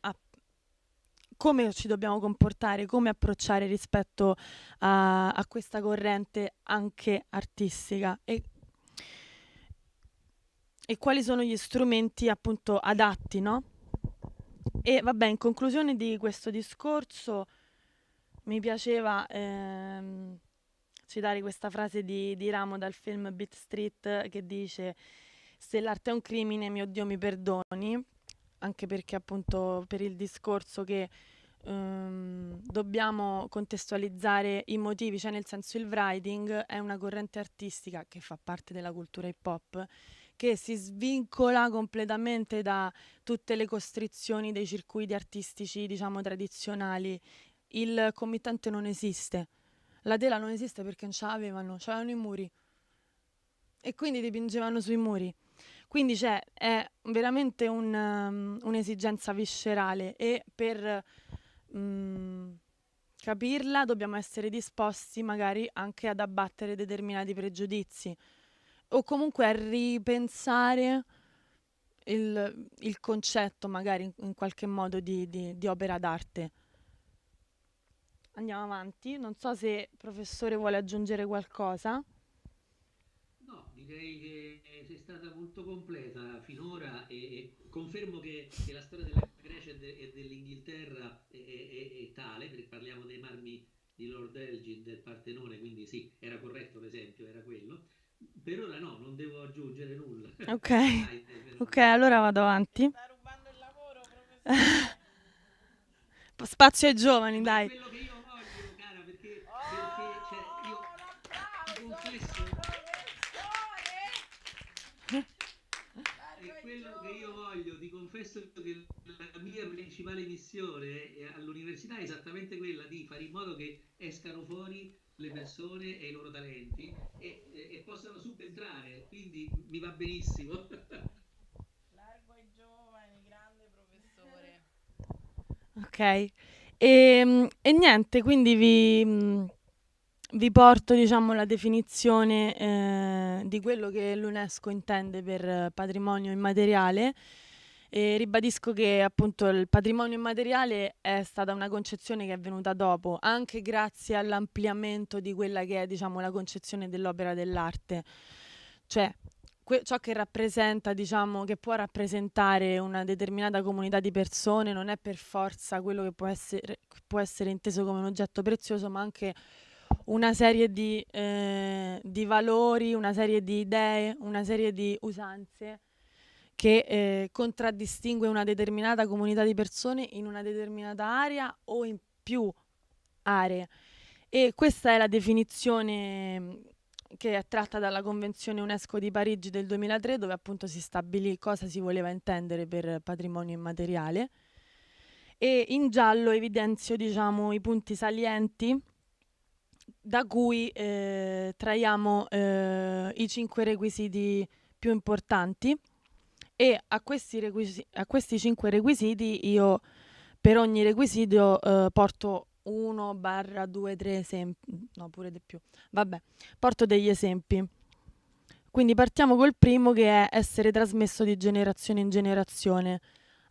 ci dobbiamo comportare, come approcciare rispetto a questa corrente anche artistica, e quali sono gli strumenti appunto adatti, no? E vabbè, in conclusione di questo discorso mi piaceva citare questa frase di Ramo dal film Beat Street, che dice: se l'arte è un crimine, mio Dio mi perdoni, anche perché appunto per il discorso che dobbiamo contestualizzare i motivi, cioè nel senso il writing è una corrente artistica che fa parte della cultura hip hop, che si svincola completamente da tutte le costrizioni dei circuiti artistici, diciamo, tradizionali. Il committente non esiste, la tela non esiste perché non ce l'avevano, c'avevano i muri e quindi dipingevano sui muri. Quindi è veramente un'esigenza viscerale, e per capirla dobbiamo essere disposti magari anche ad abbattere determinati pregiudizi, o comunque a ripensare il concetto magari in qualche modo di opera d'arte. Andiamo avanti, non so se il professore vuole aggiungere qualcosa. No, direi che sei stata molto completa finora e confermo che la storia della Grecia e dell'Inghilterra è tale, perché parliamo dei marmi di Lord Elgin del Partenone, quindi sì, era corretto l'esempio, era quello. Per ora no, non devo aggiungere nulla. Ok, Vai, ok, allora vado avanti. Sta rubando il lavoro, professore. Spazio ai giovani, Ma è dai. quello che io voglio, cara, perché cioè, Oh, io un ti applauso, confesso, professore! Largo è ai quello che io giovani! voglio, ti confesso che la mia principale missione all'università è esattamente quella di fare in modo che escano fuori le persone e i loro talenti e possano subentrare, quindi mi va benissimo. Largo ai giovani, grande professore. Ok. E niente, quindi vi porto, diciamo, la definizione di quello che l'UNESCO intende per patrimonio immateriale. E ribadisco che appunto il patrimonio immateriale è stata una concezione che è venuta dopo, anche grazie all'ampliamento di quella che è, diciamo, la concezione dell'opera dell'arte. Cioè, ciò che rappresenta, diciamo, che può rappresentare una determinata comunità di persone non è per forza quello che può essere inteso come un oggetto prezioso, ma anche una serie di valori, una serie di idee, una serie di usanze che contraddistingue una determinata comunità di persone in una determinata area o in più aree. E questa è la definizione che è tratta dalla Convenzione UNESCO di Parigi del 2003, dove appunto si stabilì cosa si voleva intendere per patrimonio immateriale. E in giallo evidenzio, diciamo, i punti salienti da cui traiamo i 5 requisiti più importanti. E a questi 5 requisiti io per ogni requisito porto 1/2-3 esempi, no pure di più, vabbè, porto degli esempi. Quindi partiamo col primo, che è essere trasmesso di generazione in generazione.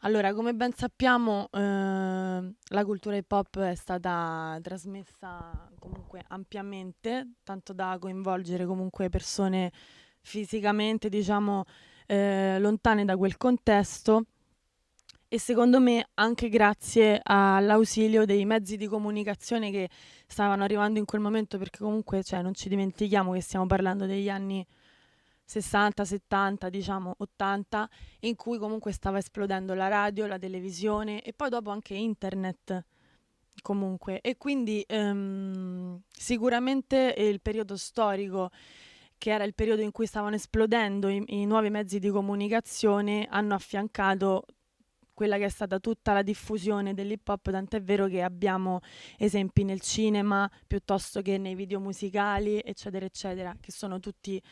Allora, come ben sappiamo, la cultura hip hop è stata trasmessa comunque ampiamente, tanto da coinvolgere comunque persone fisicamente, diciamo, lontane da quel contesto, e secondo me anche grazie all'ausilio dei mezzi di comunicazione che stavano arrivando in quel momento, perché comunque, cioè, non ci dimentichiamo che stiamo parlando degli anni 60, 70, diciamo 80, in cui comunque stava esplodendo la radio, la televisione e poi dopo anche internet comunque. E quindi sicuramente il periodo storico, che era il periodo in cui stavano esplodendo i nuovi mezzi di comunicazione, hanno affiancato quella che è stata tutta la diffusione dell'hip hop, tant'è vero che abbiamo esempi nel cinema piuttosto che nei video musicali, eccetera, eccetera, che sono tutte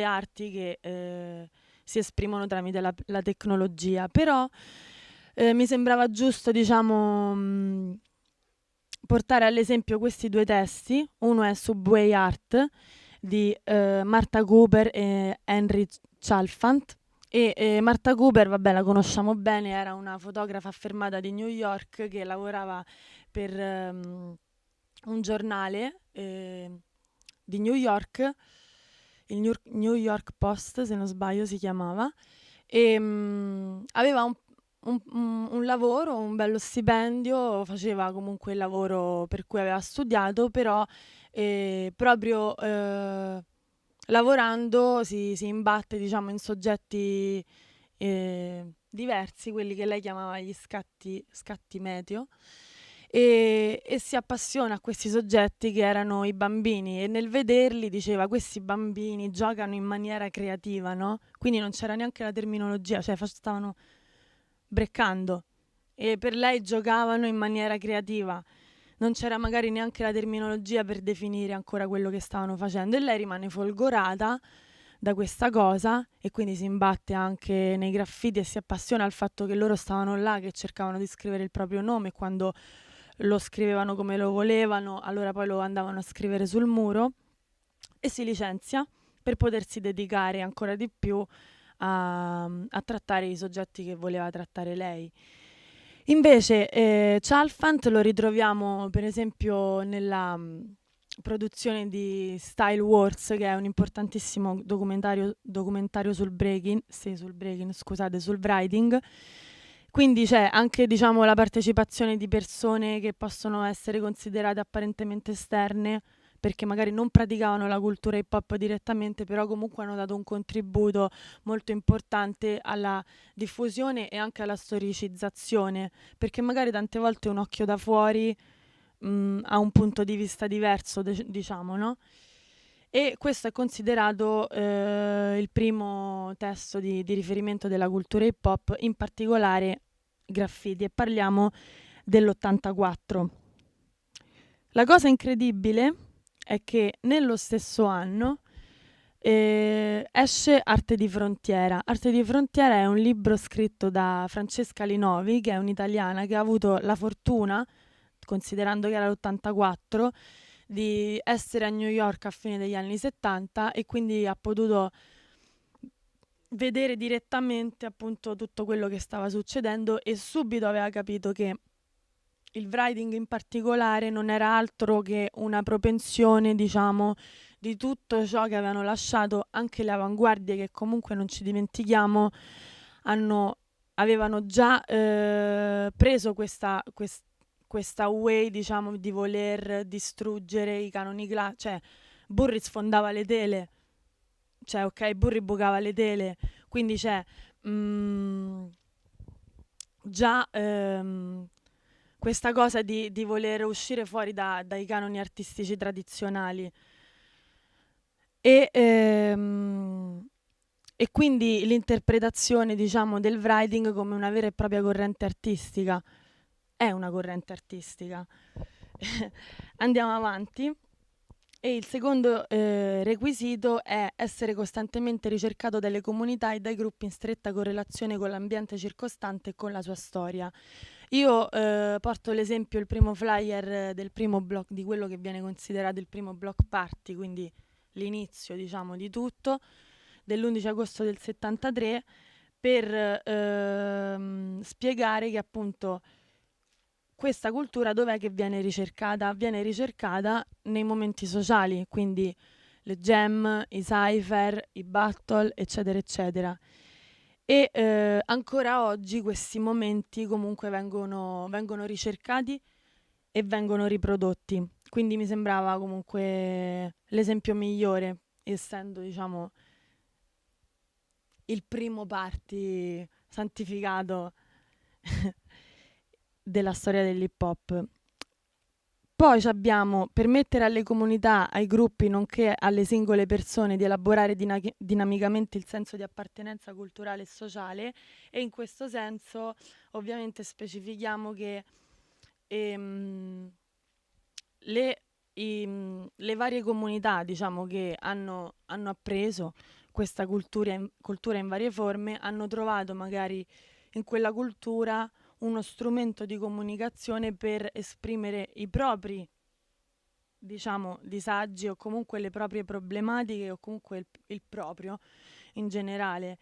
arti che si esprimono tramite la tecnologia. Però mi sembrava giusto, diciamo, portare all'esempio questi due testi. Uno è Subway Art di Martha Cooper e Henry Chalfant. E Martha Cooper, vabbè, la conosciamo bene, era una fotografa affermata di New York che lavorava per un giornale di New York, il New York Post, se non sbaglio si chiamava, e aveva un lavoro, un bello stipendio, faceva comunque il lavoro per cui aveva studiato, però proprio lavorando si imbatte, diciamo, in soggetti diversi, quelli che lei chiamava gli scatti meteo, e si appassiona a questi soggetti che erano i bambini, e nel vederli diceva questi bambini giocano in maniera creativa, no? Quindi non c'era neanche la terminologia, cioè stavano breccando e per lei giocavano in maniera creativa. Non c'era magari neanche la terminologia per definire ancora quello che stavano facendo, e lei rimane folgorata da questa cosa e quindi si imbatte anche nei graffiti e si appassiona al fatto che loro stavano là, che cercavano di scrivere il proprio nome, e quando lo scrivevano come lo volevano, allora poi lo andavano a scrivere sul muro, e si licenzia per potersi dedicare ancora di più a trattare i soggetti che voleva trattare lei. Invece Chalfant lo ritroviamo per esempio nella produzione di Style Wars, che è un importantissimo documentario sul breaking, sul writing. Quindi c'è anche, diciamo, la partecipazione di persone che possono essere considerate apparentemente esterne, perché magari non praticavano la cultura hip hop direttamente, però comunque hanno dato un contributo molto importante alla diffusione e anche alla storicizzazione, perché magari tante volte un occhio da fuori ha un punto di vista diverso, diciamo, no? E questo è considerato il primo testo di riferimento della cultura hip hop, in particolare graffiti, e parliamo dell'84. La cosa incredibile è che nello stesso anno esce Arte di Frontiera. Arte di Frontiera è un libro scritto da Francesca Linovi, che è un'italiana che ha avuto la fortuna considerando che era l'84, di essere a New York a fine degli anni 70 e quindi ha potuto vedere direttamente appunto tutto quello che stava succedendo e subito aveva capito che il writing in particolare non era altro che una propensione, diciamo, di tutto ciò che avevano lasciato anche le avanguardie che comunque non ci dimentichiamo avevano già preso questa way, diciamo, di voler distruggere i canoni cioè Burri sfondava le tele, cioè ok, Burri bucava le tele, quindi c'è già questa cosa di voler uscire fuori dai canoni artistici tradizionali e quindi l'interpretazione, diciamo, del writing come una vera e propria corrente artistica. È una corrente artistica. Andiamo avanti. E il secondo requisito è essere costantemente ricercato dalle comunità e dai gruppi in stretta correlazione con l'ambiente circostante e con la sua storia. Io porto l'esempio, il primo flyer del primo block, di quello che viene considerato il primo block party, quindi l'inizio, diciamo, di tutto, dell'11 agosto del 73, per spiegare che appunto questa cultura dov'è che viene ricercata? Viene ricercata nei momenti sociali, quindi le jam, i cypher, i battle, eccetera, eccetera. E ancora oggi questi momenti comunque vengono ricercati e vengono riprodotti. Quindi mi sembrava comunque l'esempio migliore, essendo, diciamo, il primo party santificato della storia dell'hip hop. Poi abbiamo permettere alle comunità, ai gruppi, nonché alle singole persone di elaborare dinamicamente il senso di appartenenza culturale e sociale, e in questo senso ovviamente specifichiamo che le varie comunità, diciamo, che hanno appreso questa cultura in varie forme, hanno trovato magari in quella cultura uno strumento di comunicazione per esprimere i propri, diciamo, disagi o comunque le proprie problematiche o comunque il proprio in generale.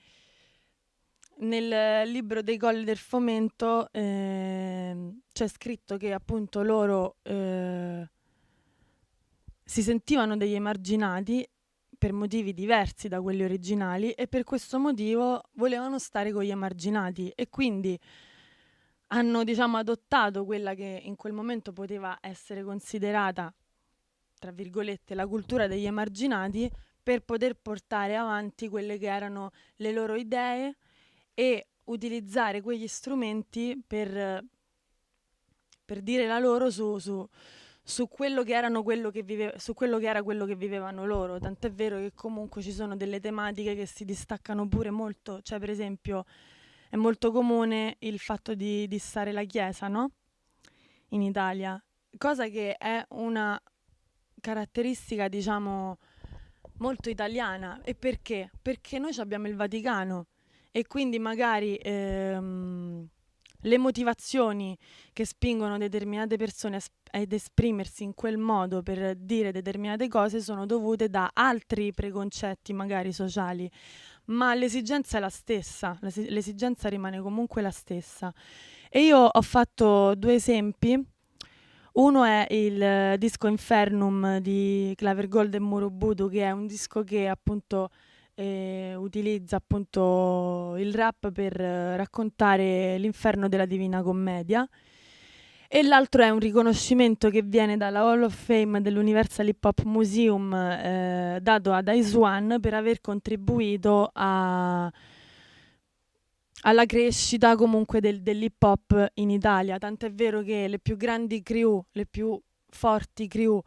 Nel libro dei Colli del Fomento c'è scritto che appunto loro si sentivano degli emarginati per motivi diversi da quelli originali e per questo motivo volevano stare con gli emarginati e quindi hanno, diciamo, adottato quella che in quel momento poteva essere considerata, tra virgolette, la cultura degli emarginati per poter portare avanti quelle che erano le loro idee e utilizzare quegli strumenti per dire la loro su quello che erano su quello che era quello che vivevano loro. Tant'è vero che comunque ci sono delle tematiche che si distaccano pure molto, cioè per esempio è molto comune il fatto di dissare la Chiesa, no? In Italia, cosa che è una caratteristica, diciamo, molto italiana. E perché? Perché noi abbiamo il Vaticano e quindi magari le motivazioni che spingono determinate persone ad esprimersi in quel modo per dire determinate cose sono dovute da altri preconcetti magari sociali, ma l'esigenza è la stessa, l'esigenza rimane comunque la stessa. E io ho fatto due esempi. Uno è il disco Infernum di Claver Gold e Murubutu, che è un disco che appunto utilizza appunto il rap per raccontare l'inferno della Divina Commedia. E l'altro è un riconoscimento che viene dalla Hall of Fame dell'Universal Hip Hop Museum dato ad Ice One per aver contribuito alla crescita comunque dell'hip hop in Italia. Tant'è vero che le più grandi crew, le più forti crew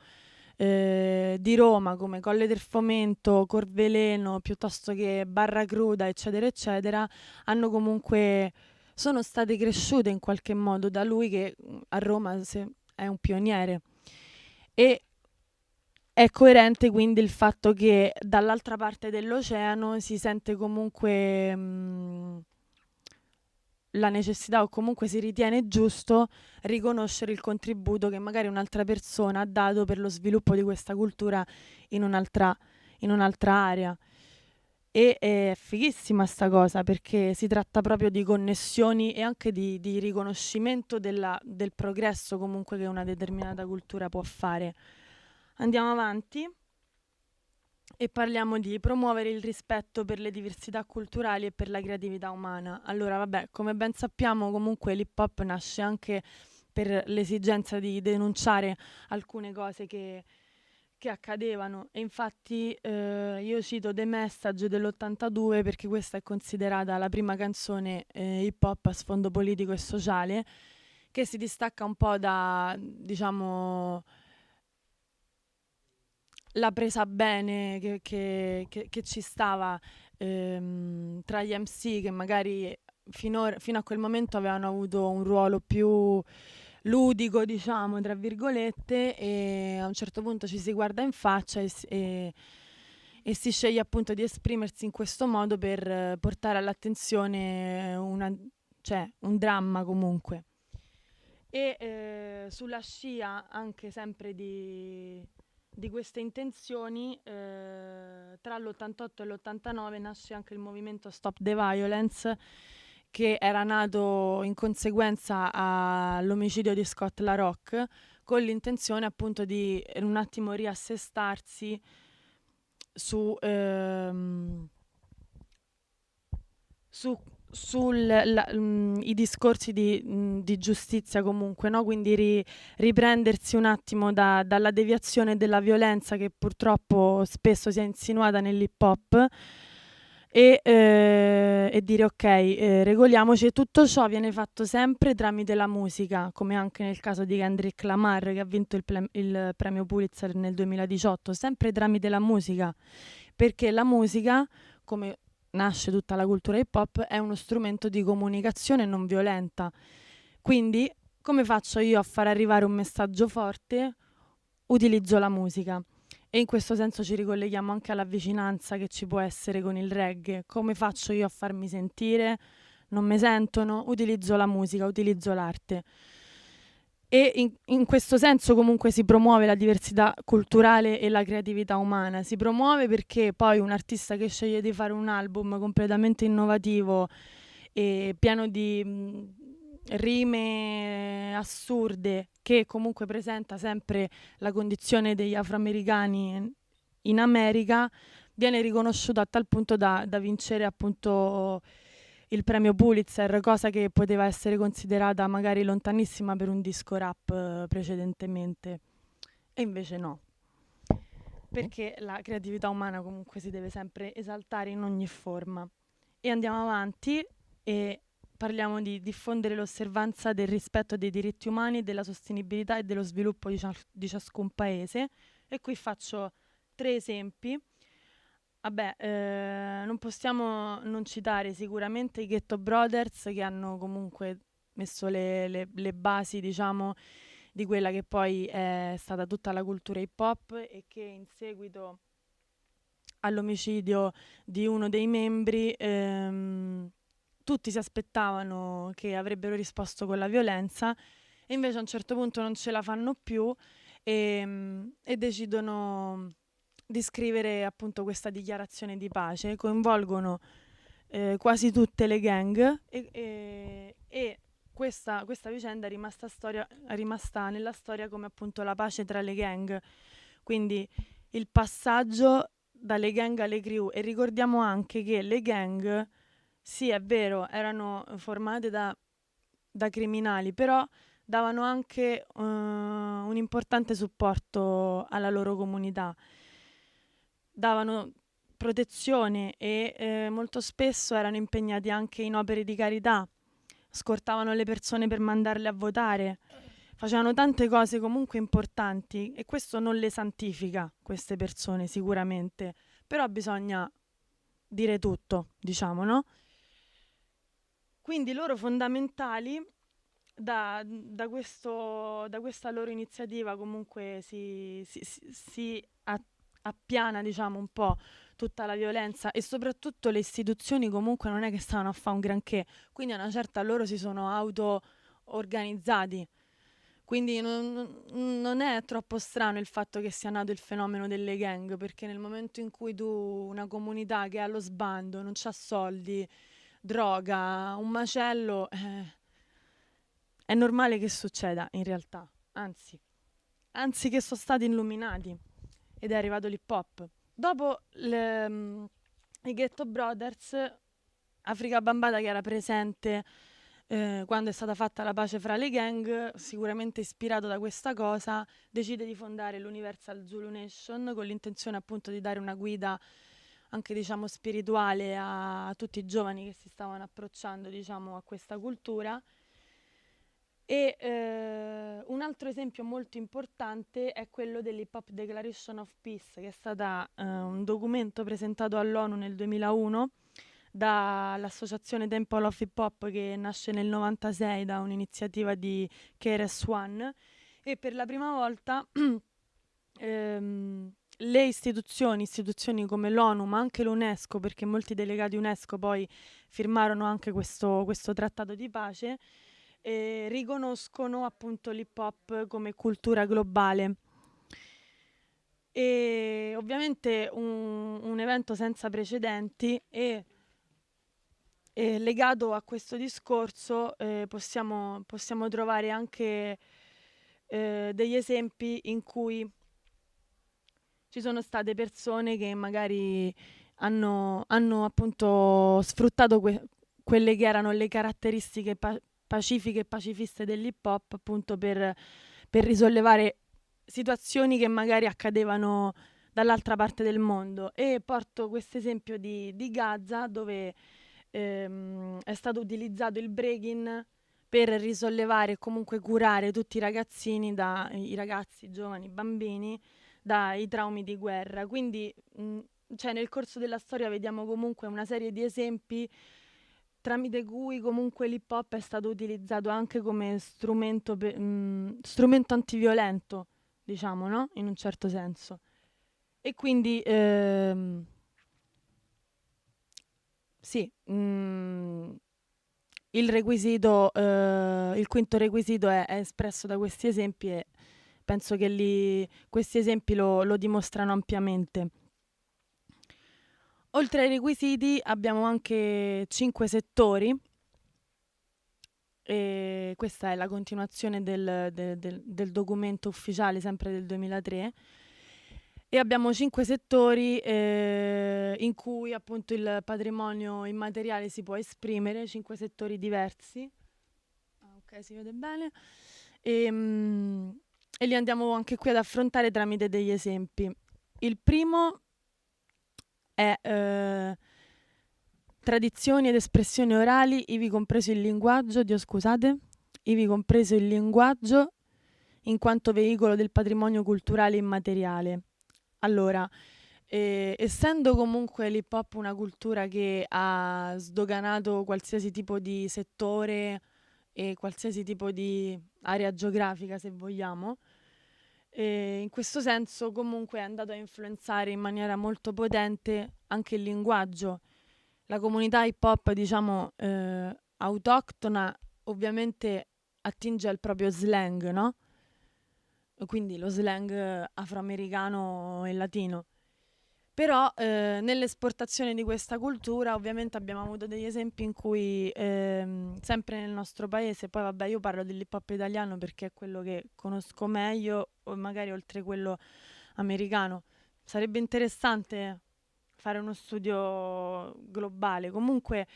di Roma come Colle del Fomento, Corveleno, piuttosto che Barra Cruda, eccetera, eccetera, sono state cresciute in qualche modo da lui, che a Roma è un pioniere. E è coerente quindi il fatto che dall'altra parte dell'oceano si sente comunque la necessità o comunque si ritiene giusto riconoscere il contributo che magari un'altra persona ha dato per lo sviluppo di questa cultura in un'altra area. E è fighissima sta cosa perché si tratta proprio di connessioni e anche di riconoscimento del progresso comunque che una determinata cultura può fare. Andiamo avanti e parliamo di promuovere il rispetto per le diversità culturali e per la creatività umana. Allora, vabbè, come ben sappiamo, comunque l'hip hop nasce anche per l'esigenza di denunciare alcune cose che accadevano. E infatti io cito The Message dell'82 perché questa è considerata la prima canzone hip hop a sfondo politico e sociale, che si distacca un po' da, diciamo, la presa bene che ci stava tra gli MC che magari fino a quel momento avevano avuto un ruolo più ludico, diciamo, tra virgolette, e a un certo punto ci si guarda in faccia e si sceglie appunto di esprimersi in questo modo per portare all'attenzione cioè, un dramma comunque. E sulla scia anche sempre di queste intenzioni, tra l'88 e l'89 nasce anche il movimento Stop the Violence, che era nato in conseguenza all'omicidio di Scott LaRock, con l'intenzione appunto di un attimo riassestarsi su i discorsi di giustizia comunque, no? Quindi riprendersi un attimo dalla deviazione della violenza che purtroppo spesso si è insinuata nell'hip hop e dire ok, regoliamoci, e tutto ciò viene fatto sempre tramite la musica, come anche nel caso di Kendrick Lamar che ha vinto il premio Pulitzer nel 2018, sempre tramite la musica, perché la musica, come nasce tutta la cultura hip hop, è uno strumento di comunicazione non violenta. Quindi, come faccio io a far arrivare un messaggio forte? Utilizzo la musica. E in questo senso ci ricolleghiamo anche alla vicinanza che ci può essere con il reggae. Come faccio io a farmi sentire? Non mi sentono? Utilizzo la musica, utilizzo l'arte. E in questo senso comunque si promuove la diversità culturale e la creatività umana. Si promuove perché poi un artista che sceglie di fare un album completamente innovativo e pieno di rime assurde, che comunque presenta sempre la condizione degli afroamericani in America, viene riconosciuto a tal punto da vincere appunto il premio Pulitzer, cosa che poteva essere considerata magari lontanissima per un disco rap precedentemente. E invece no, perché la creatività umana comunque si deve sempre esaltare in ogni forma. E andiamo avanti e parliamo di diffondere l'osservanza del rispetto dei diritti umani, della sostenibilità e dello sviluppo di ciascun paese. E qui faccio 3 esempi. Vabbè, non possiamo non citare sicuramente i Ghetto Brothers, che hanno comunque messo le basi, diciamo, di quella che poi è stata tutta la cultura hip hop, e che in seguito all'omicidio di uno dei membri tutti si aspettavano che avrebbero risposto con la violenza, e invece a un certo punto non ce la fanno più e decidono di scrivere appunto questa dichiarazione di pace. Coinvolgono quasi tutte le gang e questa vicenda è rimasta nella storia come appunto la pace tra le gang, quindi il passaggio dalle gang alle crew. E ricordiamo anche che le gang, sì è vero, erano formate da criminali, però davano anche un importante supporto alla loro comunità, davano protezione e molto spesso erano impegnati anche in opere di carità, scortavano le persone per mandarle a votare, facevano tante cose comunque importanti, e questo non le santifica queste persone sicuramente, però bisogna dire tutto, diciamo, no? Quindi loro fondamentali da questa loro iniziativa comunque si appiana, diciamo, un po' tutta la violenza, e soprattutto le istituzioni comunque non è che stavano a fare un granché, quindi a una certa loro si sono auto-organizzati. Quindi non è troppo strano il fatto che sia nato il fenomeno delle gang, perché nel momento in cui tu, una comunità che è allo sbando, non c'ha soldi, droga, un macello, è normale che succeda in realtà, anzi che sono stati illuminati ed è arrivato l'hip hop. Dopo i Ghetto Brothers, Afrika Bambaataa, che era presente quando è stata fatta la pace fra le gang, sicuramente ispirato da questa cosa, decide di fondare l'Universal Zulu Nation con l'intenzione appunto di dare una guida anche, diciamo, spirituale a tutti i giovani che si stavano approcciando, diciamo, a questa cultura. E un altro esempio molto importante è quello dell'Hip Hop Declaration of Peace, che è stata un documento presentato all'ONU nel 2001 dall'associazione Temple of Hip Hop, che nasce nel 96 da un'iniziativa di KRS-One, e per la prima volta le istituzioni come l'ONU, ma anche l'UNESCO, perché molti delegati UNESCO poi firmarono anche questo trattato di pace, riconoscono appunto l'hip hop come cultura globale. E ovviamente un evento senza precedenti, e legato a questo discorso possiamo trovare anche degli esempi in cui ci sono state persone che magari hanno appunto sfruttato quelle che erano le caratteristiche pacifiche e pacifiste dell'hip hop, appunto per risollevare situazioni che magari accadevano dall'altra parte del mondo. E porto questo esempio di Gaza, dove è stato utilizzato il break-in per risollevare e comunque curare tutti i ragazzini, i ragazzi, i giovani, i bambini, dai traumi di guerra. Quindi cioè, nel corso della storia vediamo comunque una serie di esempi tramite cui comunque l'hip hop è stato utilizzato anche come strumento antiviolento, diciamo, no? In un certo senso. E quindi sì, il quinto requisito è espresso da questi esempi, e penso che questi esempi lo dimostrano ampiamente. Oltre ai requisiti abbiamo anche 5 settori, e questa è la continuazione del documento ufficiale, sempre del 2003, e abbiamo 5 settori in cui appunto il patrimonio immateriale si può esprimere, 5 settori diversi. Ok, si vede bene. E li andiamo anche qui ad affrontare tramite degli esempi. Il primo è tradizioni ed espressioni orali, ivi compreso il linguaggio, ivi compreso il linguaggio in quanto veicolo del patrimonio culturale immateriale. Allora, essendo comunque l'hip hop una cultura che ha sdoganato qualsiasi tipo di settore e qualsiasi tipo di area geografica, se vogliamo, in questo senso comunque è andato a influenzare in maniera molto potente anche il linguaggio. La comunità hip hop, diciamo, autoctona, ovviamente attinge al proprio slang, no? Quindi lo slang afroamericano e latino. Però nell'esportazione di questa cultura ovviamente abbiamo avuto degli esempi in cui sempre nel nostro paese, poi vabbè, io parlo dell'hip hop italiano perché è quello che conosco meglio, o magari oltre quello americano. Sarebbe interessante fare uno studio globale. Comunque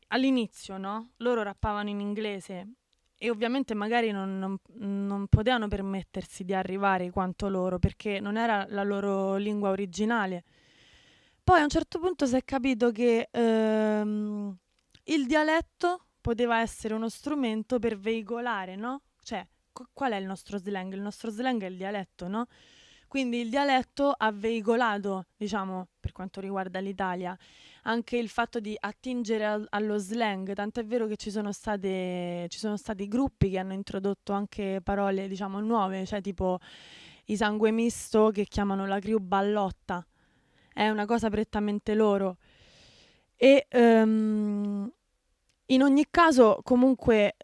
all'inizio, no? Loro rappavano in inglese e ovviamente magari non potevano permettersi di arrivare quanto loro, perché non era la loro lingua originale. Poi a un certo punto si è capito che il dialetto poteva essere uno strumento per veicolare, no? Cioè, qual è il nostro slang? Il nostro slang è il dialetto, no? Quindi il dialetto ha veicolato, diciamo, per quanto riguarda l'Italia, anche il fatto di attingere allo slang, tant'è vero che ci sono stati gruppi che hanno introdotto anche parole, diciamo, nuove, cioè tipo i Sangue Misto che chiamano la crew ballotta. È una cosa prettamente loro. E in ogni caso, comunque,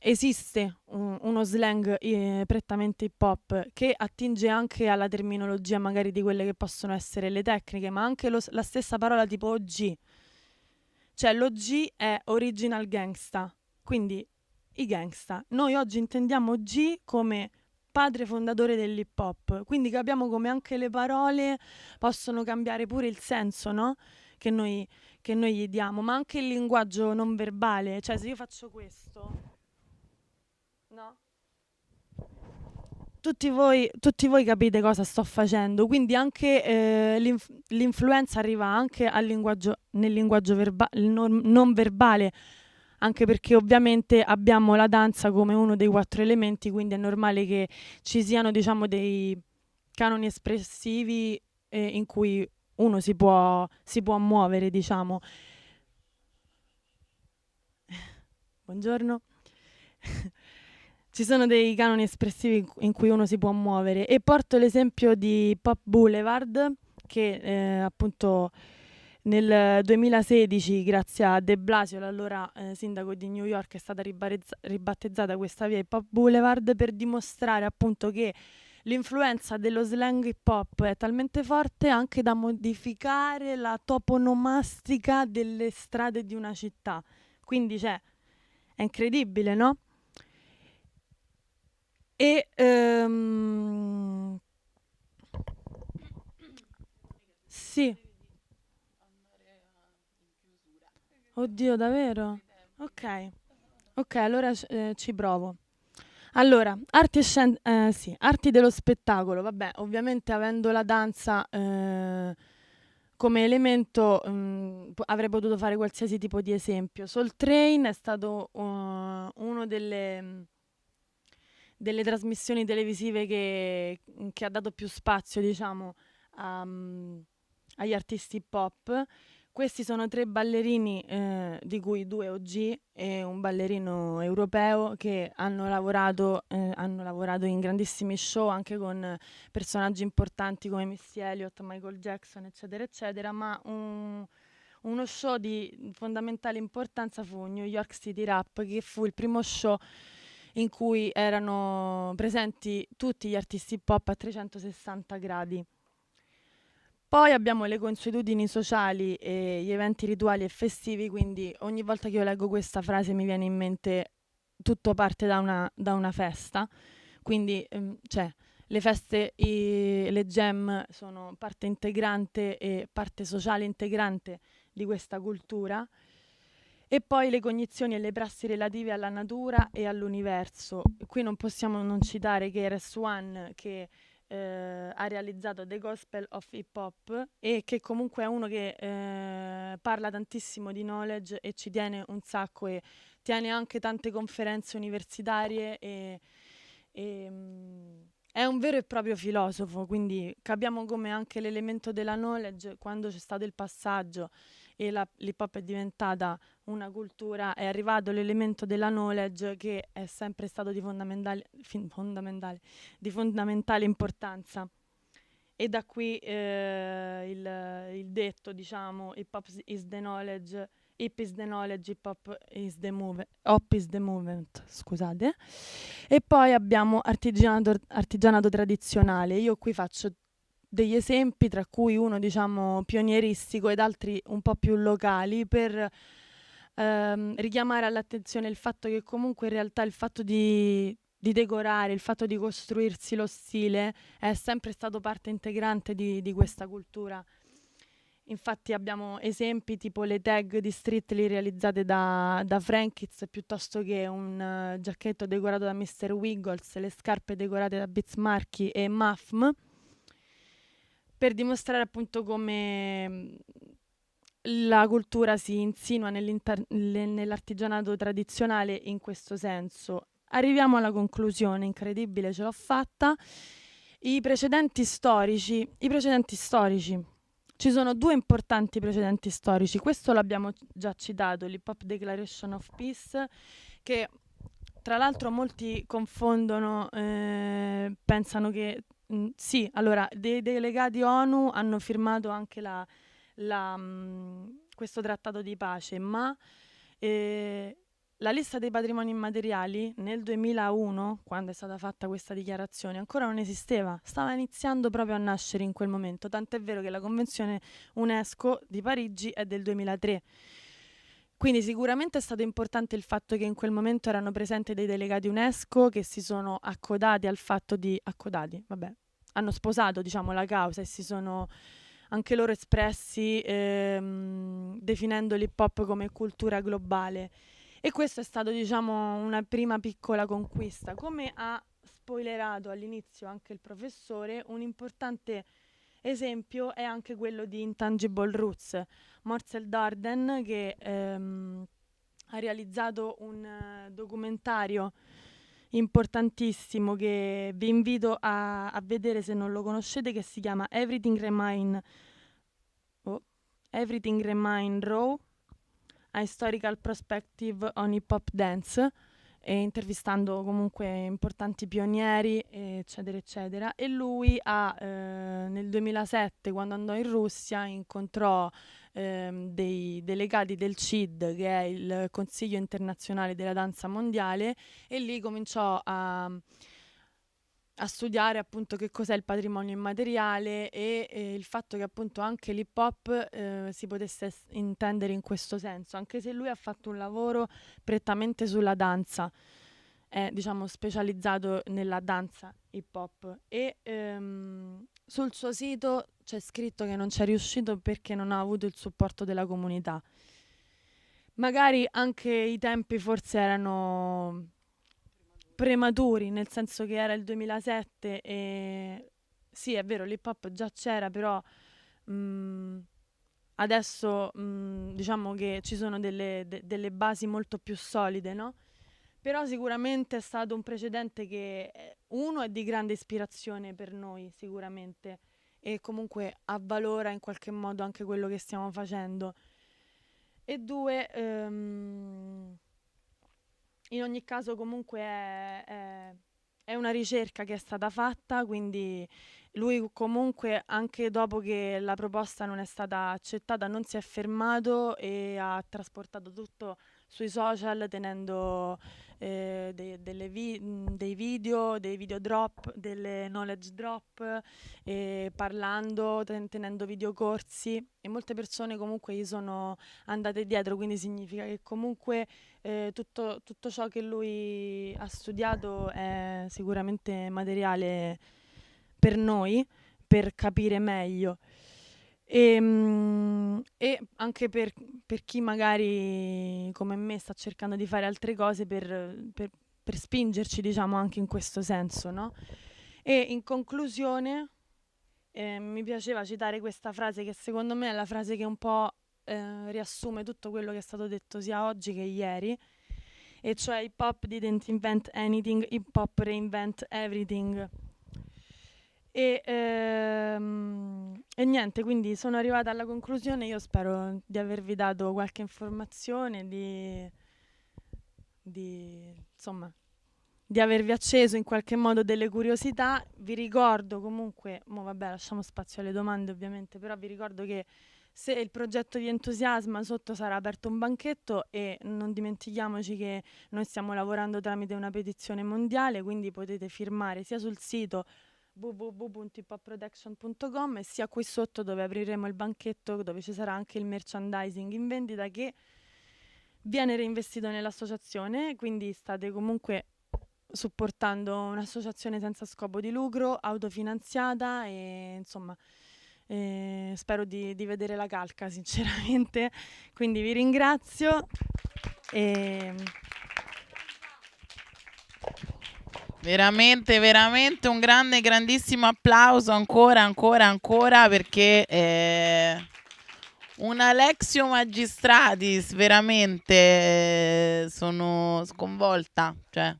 esiste uno slang prettamente hip hop che attinge anche alla terminologia magari di quelle che possono essere le tecniche, ma anche la stessa parola tipo OG. Cioè l'OG è original gangsta, quindi i gangsta. Noi oggi intendiamo OG come padre fondatore dell'hip hop, quindi capiamo come anche le parole possono cambiare pure il senso, no? Che noi gli diamo, ma anche il linguaggio non verbale. Cioè se io faccio questo, no? Tutti voi capite cosa sto facendo, quindi anche l'influenza arriva anche nel linguaggio non verbale, anche perché ovviamente abbiamo la danza come uno dei 4 elementi, quindi è normale che ci siano, diciamo, dei canoni espressivi in cui uno si può muovere, diciamo. Buongiorno. Ci sono dei canoni espressivi in cui uno si può muovere e porto l'esempio di Pop Boulevard che appunto nel 2016 grazie a De Blasio, l'allora sindaco di New York, è stata ribattezzata questa via Pop Boulevard per dimostrare appunto che l'influenza dello slang hip hop è talmente forte anche da modificare la toponomastica delle strade di una città. Quindi è incredibile, no? E sì. Oddio, davvero? Ok, allora ci provo. Allora, arti e arti dello spettacolo. Vabbè, ovviamente avendo la danza come elemento avrei potuto fare qualsiasi tipo di esempio. Soul Train è stato uno delle trasmissioni televisive che ha dato più spazio, diciamo, agli artisti hip hop. Questi sono 3 ballerini, di cui 2 OG e un ballerino europeo che hanno lavorato in grandissimi show anche con personaggi importanti come Missy Elliott, Michael Jackson, eccetera, eccetera, ma uno show di fondamentale importanza fu New York City Rap, che fu il primo show in cui erano presenti tutti gli artisti hip hop a 360 gradi. Poi abbiamo le consuetudini sociali e gli eventi rituali e festivi, quindi ogni volta che io leggo questa frase mi viene in mente tutto parte da una festa, quindi le feste, le jam sono parte integrante e parte sociale integrante di questa cultura. E poi le cognizioni e le prassi relative alla natura e all'universo. Qui non possiamo non citare KRS-One che ha realizzato The Gospel of Hip Hop e che comunque è uno che parla tantissimo di knowledge e ci tiene un sacco e tiene anche tante conferenze universitarie e è un vero e proprio filosofo, quindi capiamo come anche l'elemento della knowledge, quando c'è stato il passaggio e l'hip hop è diventata una cultura, è arrivato l'elemento della knowledge che è sempre stato di fondamentale importanza. E da qui il detto, diciamo, hip hop is the knowledge, hip is the knowledge, hip hop is the movement, scusate. E poi abbiamo artigianato tradizionale. Io qui faccio degli esempi, tra cui uno, diciamo, pionieristico ed altri un po' più locali, per richiamare all'attenzione il fatto che comunque in realtà il fatto di decorare, il fatto di costruirsi lo stile è sempre stato parte integrante di questa cultura. Infatti abbiamo esempi tipo le tag di Streetly realizzate da Frankiz, piuttosto che un giacchetto decorato da Mr. Wiggles, le scarpe decorate da Beats Marchi e Mafm, per dimostrare appunto come la cultura si insinua nell'artigianato tradizionale in questo senso. Arriviamo alla conclusione, incredibile, ce l'ho fatta. I precedenti storici. Ci sono 2 importanti precedenti storici. Questo l'abbiamo già citato, l'Hip Hop Declaration of Peace, che tra l'altro molti confondono, pensano che sì, allora dei delegati ONU hanno firmato anche questo trattato di pace, ma la lista dei patrimoni immateriali nel 2001, quando è stata fatta questa dichiarazione, ancora non esisteva, stava iniziando proprio a nascere in quel momento, tant'è vero che la Convenzione UNESCO di Parigi è del 2003. Quindi sicuramente è stato importante il fatto che in quel momento erano presenti dei delegati UNESCO che si sono accodati al fatto di hanno sposato, diciamo, la causa e si sono anche loro espressi definendo l'hip hop come cultura globale. E questo è stato, diciamo, una prima piccola conquista. Come ha spoilerato all'inizio anche il professore, un importante esempio è anche quello di Intangible Roots, Morzel Darden, che ha realizzato un documentario importantissimo che vi invito a vedere se non lo conoscete, che si chiama Everything Remain Raw, a Historical Perspective on Hip Hop Dance, e intervistando comunque importanti pionieri, eccetera, eccetera. E lui nel 2007, quando andò in Russia, incontrò dei delegati del CID, che è il Consiglio Internazionale della Danza Mondiale, e lì cominciò a studiare appunto che cos'è il patrimonio immateriale e il fatto che appunto anche l'hip hop si potesse intendere in questo senso, anche se lui ha fatto un lavoro prettamente sulla danza, è diciamo specializzato nella danza hip hop e sul suo sito c'è scritto che non c'è riuscito perché non ha avuto il supporto della comunità. Magari anche i tempi forse erano prematuri, nel senso che era il 2007 e sì, è vero, l'hip hop già c'era, però adesso diciamo che ci sono delle basi molto più solide, no? Però sicuramente è stato un precedente che uno è di grande ispirazione per noi, sicuramente, e comunque avvalora in qualche modo anche quello che stiamo facendo. E due, in ogni caso comunque è una ricerca che è stata fatta, quindi lui comunque anche dopo che la proposta non è stata accettata non si è fermato e ha trasportato tutto sui social tenendo dei video, dei video drop, delle knowledge drop, parlando, tenendo videocorsi e molte persone comunque gli sono andate dietro, quindi significa che comunque tutto ciò che lui ha studiato è sicuramente materiale per noi, per capire meglio. E anche per chi magari come me sta cercando di fare altre cose per spingerci, diciamo, anche in questo senso, no? E in conclusione mi piaceva citare questa frase che secondo me è la frase che un po' riassume tutto quello che è stato detto sia oggi che ieri, e cioè hip hop didn't invent anything, hip hop reinvent everything. E niente, quindi sono arrivata alla conclusione. Io spero di avervi dato qualche informazione, insomma, di avervi acceso in qualche modo delle curiosità. Vi ricordo comunque, vabbè, lasciamo spazio alle domande ovviamente, però vi ricordo che se il progetto vi entusiasma, sotto sarà aperto un banchetto e non dimentichiamoci che noi stiamo lavorando tramite una petizione mondiale, quindi potete firmare sia sul sito www.hiphopprotection.com e sia qui sotto dove apriremo il banchetto, dove ci sarà anche il merchandising in vendita che viene reinvestito nell'associazione, quindi state comunque supportando un'associazione senza scopo di lucro, autofinanziata e insomma spero di vedere la calca sinceramente, quindi vi ringrazio e veramente, veramente un grandissimo applauso ancora perché una Lectio Magistratis, veramente sono sconvolta, cioè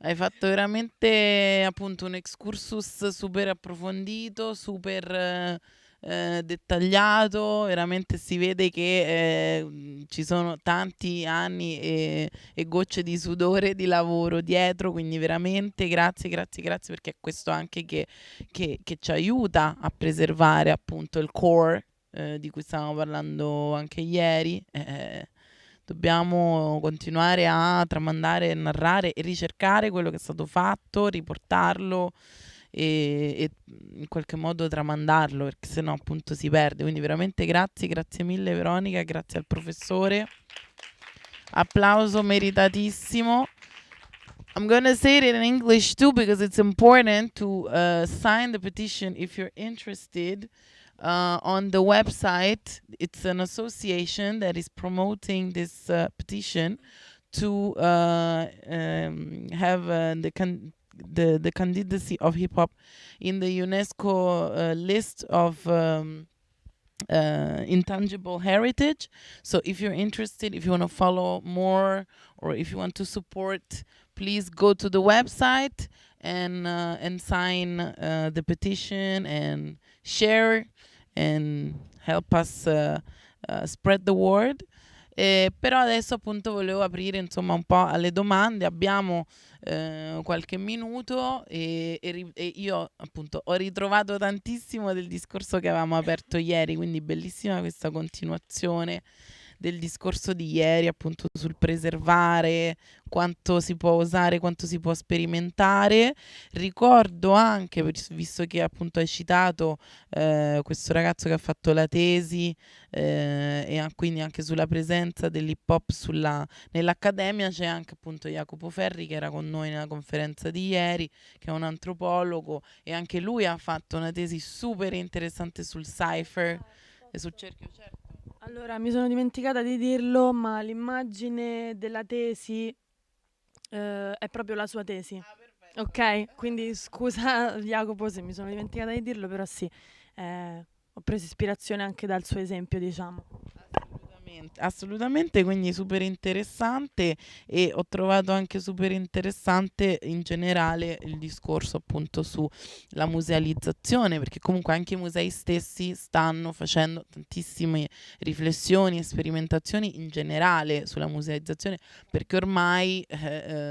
hai fatto veramente appunto un excursus super approfondito, super dettagliato, veramente si vede che ci sono tanti anni e gocce di sudore di lavoro dietro, quindi veramente grazie, grazie, grazie, perché è questo anche che ci aiuta a preservare appunto il core di cui stavamo parlando anche ieri. Dobbiamo continuare a tramandare, narrare e ricercare quello che è stato fatto, riportarlo e in qualche modo tramandarlo, perché sennò appunto si perde. Quindi veramente grazie, grazie mille Veronica, grazie al professore. Applauso meritatissimo. I'm gonna say it in English too because it's important to sign the petition if you're interested. On the website, it's an association that is promoting this petition to have the candidacy of hip hop in the UNESCO list of intangible heritage. So if you're interested, if you want to follow more, or if you want to support, please go to the website and sign the petition and share and help us spread the word. Però adesso appunto volevo aprire insomma un po' alle domande. Abbiamo qualche minuto e io appunto ho ritrovato tantissimo del discorso che avevamo aperto ieri, quindi bellissima questa continuazione del discorso di ieri appunto sul preservare, quanto si può usare, quanto si può sperimentare. Ricordo anche, visto che appunto hai citato questo ragazzo che ha fatto la tesi quindi anche sulla presenza dell'hip hop nell'accademia, c'è anche appunto Jacopo Ferri che era con noi nella conferenza di ieri, che è un antropologo e anche lui ha fatto una tesi super interessante sul cypher e sul cerchio, certo. Allora, mi sono dimenticata di dirlo, ma l'immagine della tesi è proprio la sua tesi. Ok? Quindi scusa Jacopo se mi sono dimenticata di dirlo, però sì, ho preso ispirazione anche dal suo esempio, diciamo. Assolutamente, quindi super interessante e ho trovato anche super interessante in generale il discorso appunto sulla musealizzazione, perché comunque anche i musei stessi stanno facendo tantissime riflessioni e sperimentazioni in generale sulla musealizzazione, perché ormai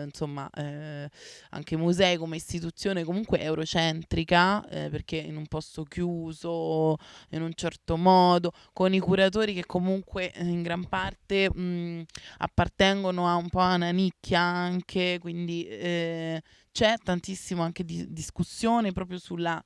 insomma anche i musei come istituzione comunque eurocentrica, perché in un posto chiuso in un certo modo, con i curatori che comunque in gran parte appartengono a un po' a una nicchia anche, quindi c'è tantissimo anche di discussione proprio sulla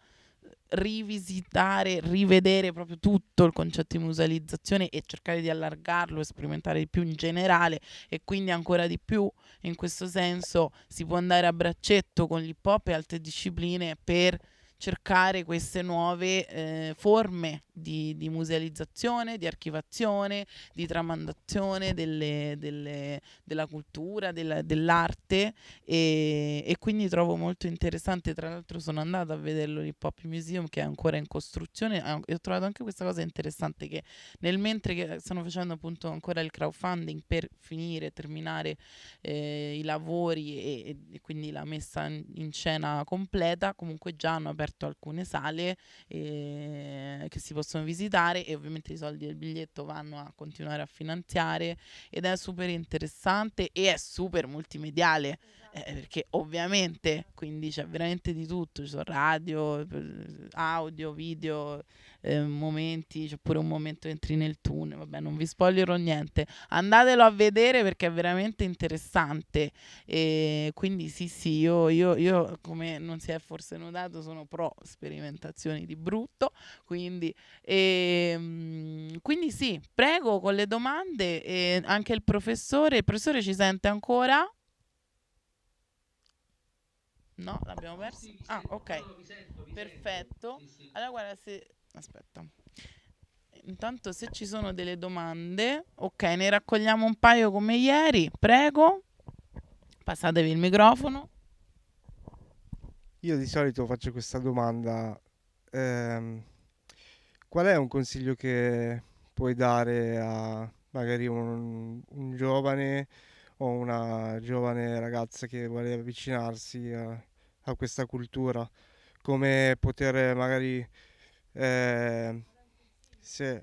rivisitare, rivedere proprio tutto il concetto di musealizzazione e cercare di allargarlo, sperimentare di più in generale e quindi ancora di più in questo senso si può andare a braccetto con l'hip hop e altre discipline per cercare queste nuove forme di musealizzazione, di archivazione, di tramandazione della cultura, dell'arte e quindi trovo molto interessante. Tra l'altro sono andata a vederlo l'Hip Hop Museum che è ancora in costruzione e ho trovato anche questa cosa interessante che nel mentre che stanno facendo appunto ancora il crowdfunding per terminare i lavori e quindi la messa in scena completa, comunque già hanno aperto alcune sale che si possono visitare e ovviamente i soldi del biglietto vanno a continuare a finanziare ed è super interessante e è super multimediale. Perché ovviamente quindi c'è veramente di tutto, ci sono radio, audio, video, momenti, c'è pure un momento entri nel tunnel, vabbè non vi spoilerò niente, andatelo a vedere perché è veramente interessante e quindi sì io come non si è forse notato sono pro sperimentazioni di brutto, quindi quindi sì, prego con le domande e anche il professore ci sente ancora? No, l'abbiamo perso? Sì, vi Ah, sento. ok. No, vi sento, vi Perfetto. sento. Sì, sì. Allora, guarda, se... Aspetta. Intanto se ci sono delle domande, ok, ne raccogliamo un paio come ieri. Prego, passatevi il microfono. Io di solito faccio questa domanda. ehm, Qual è un consiglio che puoi dare a magari un giovane o una giovane ragazza che vuole avvicinarsi a questa cultura? Come poter magari Sì.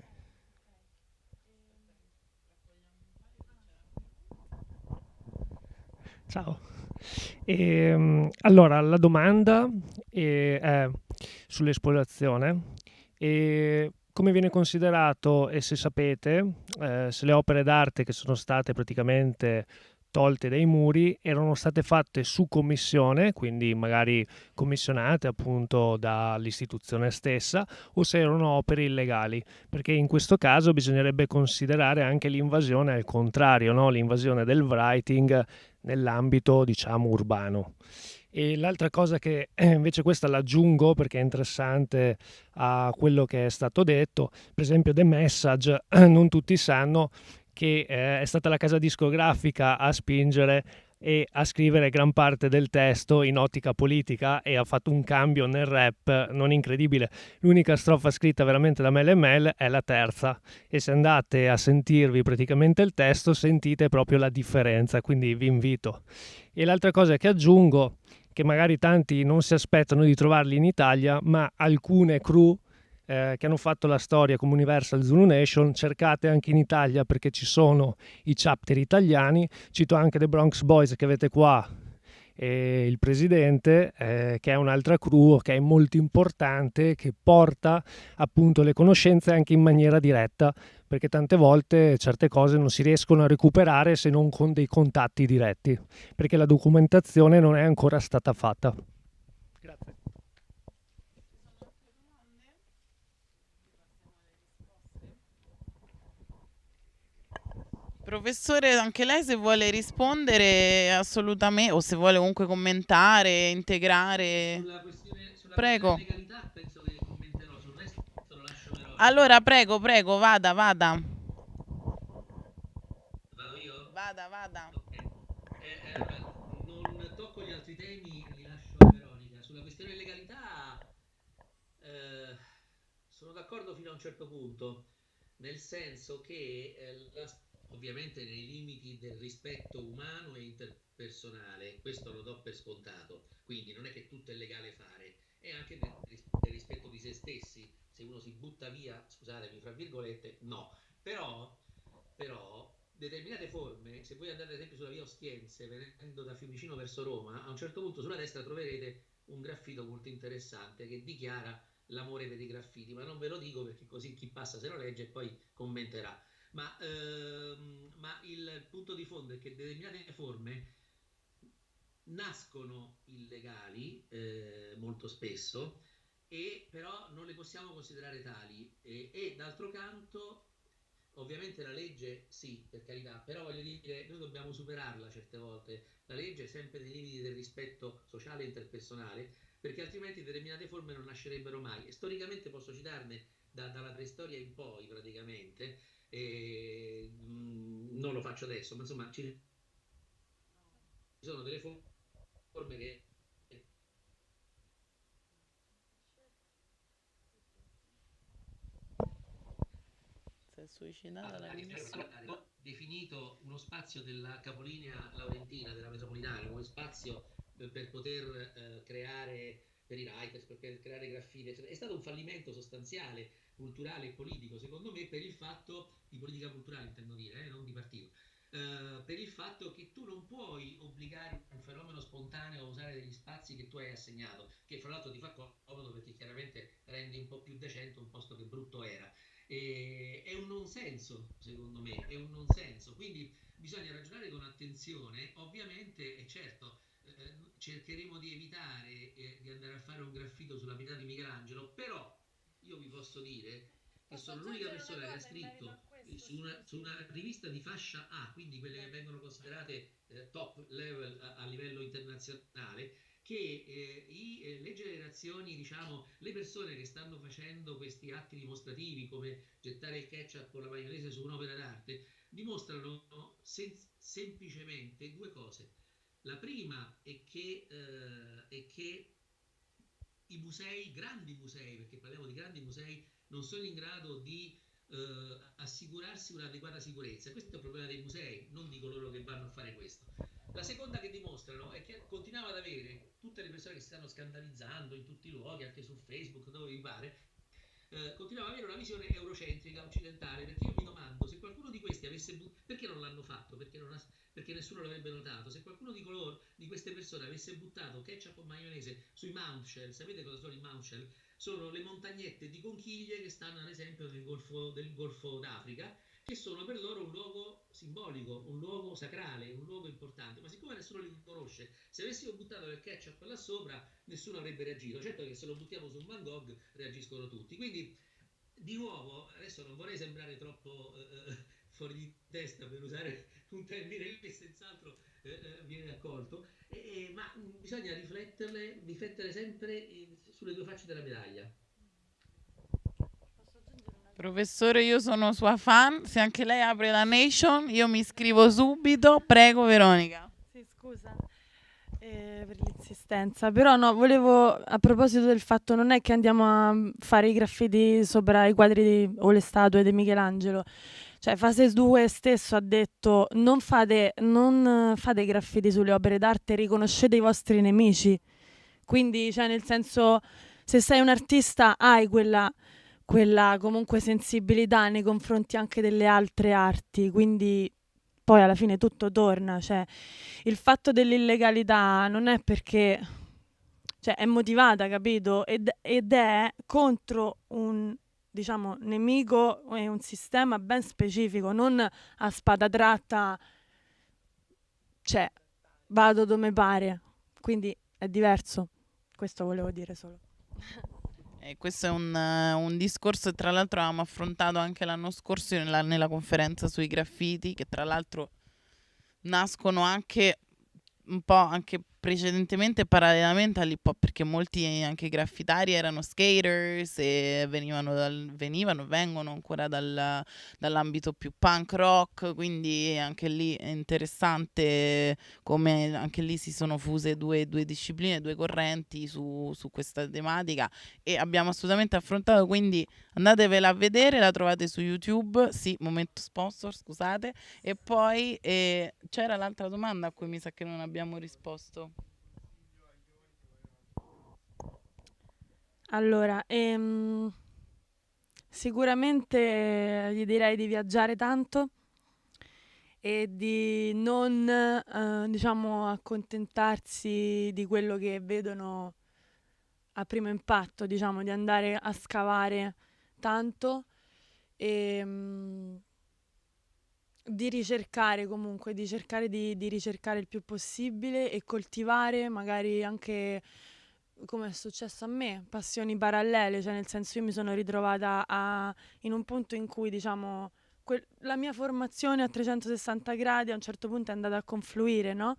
Ciao. Allora, la domanda è sull'esplorazione e come viene considerato e se sapete se le opere d'arte che sono state praticamente tolte dai muri erano state fatte su commissione, quindi magari commissionate appunto dall'istituzione stessa, o se erano opere illegali, perché in questo caso bisognerebbe considerare anche l'invasione al contrario, no? L'invasione del writing nell'ambito, diciamo, urbano. E l'altra cosa che invece questa l'aggiungo perché è interessante a quello che è stato detto, per esempio The Message, non tutti sanno che è stata la casa discografica a spingere e a scrivere gran parte del testo in ottica politica e ha fatto un cambio nel rap non incredibile. L'unica strofa scritta veramente da Melle Mel è la terza e se andate a sentirvi praticamente il testo sentite proprio la differenza, quindi vi invito. E l'altra cosa che aggiungo, che magari tanti non si aspettano di trovarli in Italia, ma alcune crew che hanno fatto la storia come Universal Zulu Nation, cercate anche in Italia perché ci sono i chapter italiani, cito anche The Bronx Boys che avete qua e il presidente che è un'altra crew che è molto importante, che porta appunto le conoscenze anche in maniera diretta, perché tante volte certe cose non si riescono a recuperare se non con dei contatti diretti, perché la documentazione non è ancora stata fatta. Grazie. Professore, anche lei se vuole rispondere assolutamente, o se vuole comunque commentare, integrare. Sulla questione Prego. legalità penso che commenterò, sul resto lo lascio Veronica. Allora, prego, prego, vada, vada. Vado io? Vada. Ok. Non tocco gli altri temi, li lascio a Veronica. Sulla questione legalità sono d'accordo fino a un certo punto, nel senso che ovviamente nei limiti del rispetto umano e interpersonale, questo lo do per scontato, quindi non è che tutto è legale fare, è anche del rispetto di se stessi, se uno si butta via, scusatemi, fra virgolette, no, però determinate forme, se voi andate ad esempio sulla via Ostiense, venendo da Fiumicino verso Roma, a un certo punto sulla destra troverete un graffito molto interessante che dichiara l'amore per i graffiti, ma non ve lo dico perché così chi passa se lo legge e poi commenterà. Ma il punto di fondo è che determinate forme nascono illegali molto spesso e però non le possiamo considerare tali e d'altro canto ovviamente la legge sì, per carità, però voglio dire, noi dobbiamo superarla certe volte. La legge è sempre nei limiti del rispetto sociale e interpersonale, perché altrimenti determinate forme non nascerebbero mai. E storicamente posso citarne dalla preistoria in poi, praticamente, non lo faccio adesso, ma insomma ci sono delle forme che Si è suicidata la commissione. ho definito uno spazio della capolinea laurentina della metropolitana come spazio per poter creare per i writers, per creare graffiti, eccetera. È stato un fallimento sostanziale, culturale e politico, secondo me, per il fatto di politica culturale, intendo dire, non di partito. Per il fatto che tu non puoi obbligare un fenomeno spontaneo a usare degli spazi che tu hai assegnato, che fra l'altro ti fa comodo perché chiaramente rendi un po' più decente un posto che brutto era. È un non senso, secondo me, è un non senso. Quindi bisogna ragionare con attenzione, ovviamente, e certo, cercheremo di evitare di andare a fare un graffito sulla pietà di Michelangelo, però io vi posso dire che sono l'unica persona che ha scritto su una rivista di fascia A, quindi quelle che vengono considerate top level a livello internazionale, che le generazioni, diciamo, le persone che stanno facendo questi atti dimostrativi come gettare il ketchup con la maionese su un'opera d'arte, dimostrano semplicemente due cose. La prima è che i musei, grandi musei, perché parliamo di grandi musei, non sono in grado di assicurarsi un'adeguata sicurezza. Questo è un problema dei musei, non di coloro che vanno a fare questo. La seconda che dimostrano è che continuiamo ad avere tutte le persone che si stanno scandalizzando in tutti i luoghi, anche su Facebook, dove vi pare, continuava ad avere una visione eurocentrica, occidentale, perché io mi domando se qualcuno di questi perché non l'hanno fatto, perché nessuno l'avrebbe notato, se qualcuno di queste persone avesse buttato ketchup o maionese sui Mount Shell, sapete cosa sono i Mount Shell? Sono le montagnette di conchiglie che stanno ad esempio del Golfo d'Africa, che sono per loro un luogo simbolico, un luogo sacrale, un luogo importante, ma siccome nessuno li conosce, se avessimo buttato del ketchup là sopra, nessuno avrebbe reagito. Certo che se lo buttiamo su un Van Gogh reagiscono tutti. Quindi, di nuovo, adesso non vorrei sembrare troppo fuori di testa per usare un termine che senz'altro viene accolto, ma bisogna riflettere sempre sulle due facce della medaglia. Professore, io sono sua fan, se anche lei apre la Nation io mi iscrivo subito, prego Veronica. Sì, scusa per l'insistenza, però no, volevo, a proposito del fatto, non è che andiamo a fare i graffiti sopra i quadri o le statue di Michelangelo, cioè Fase 2 stesso ha detto non fate graffiti sulle opere d'arte, riconoscete i vostri nemici, quindi cioè nel senso, se sei un artista hai quella comunque sensibilità nei confronti anche delle altre arti, quindi poi alla fine tutto torna, cioè il fatto dell'illegalità non è perché, cioè è motivata, capito? Ed è contro un, diciamo, nemico e un sistema ben specifico, non a spada tratta, cioè vado dove pare, quindi è diverso, questo volevo dire solo. Questo è un discorso che tra l'altro avevamo affrontato anche l'anno scorso nella conferenza sui graffiti, che tra l'altro nascono anche un po' anche precedentemente parallelamente all'hip hop, perché molti anche graffitari erano skaters e vengono ancora dall'ambito più punk rock, quindi anche lì è interessante come anche lì si sono fuse due discipline, due correnti su questa tematica, e abbiamo assolutamente affrontato, quindi andatevela a vedere, la trovate su YouTube, sì, momento sponsor, scusate. E poi c'era l'altra domanda a cui mi sa che non abbiamo risposto. Allora, sicuramente gli direi di viaggiare tanto e di non, diciamo, accontentarsi di quello che vedono a primo impatto, diciamo, di andare a scavare tanto e di ricercare comunque, di cercare di ricercare il più possibile e coltivare magari anche, come è successo a me, passioni parallele, cioè nel senso io mi sono ritrovata in un punto in cui diciamo la mia formazione a 360 gradi a un certo punto è andata a confluire, no?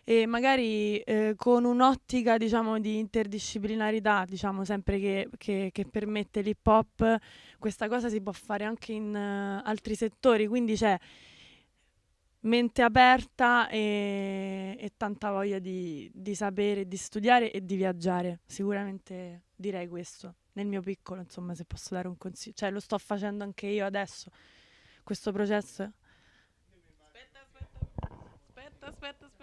E magari con un'ottica diciamo di interdisciplinarità, diciamo sempre che permette l'hip hop, questa cosa si può fare anche in altri settori, quindi c'è mente aperta e tanta voglia di sapere, di studiare e di viaggiare. Sicuramente direi questo, nel mio piccolo, insomma, se posso dare un consiglio. Cioè lo sto facendo anche io adesso, questo processo. Aspetta.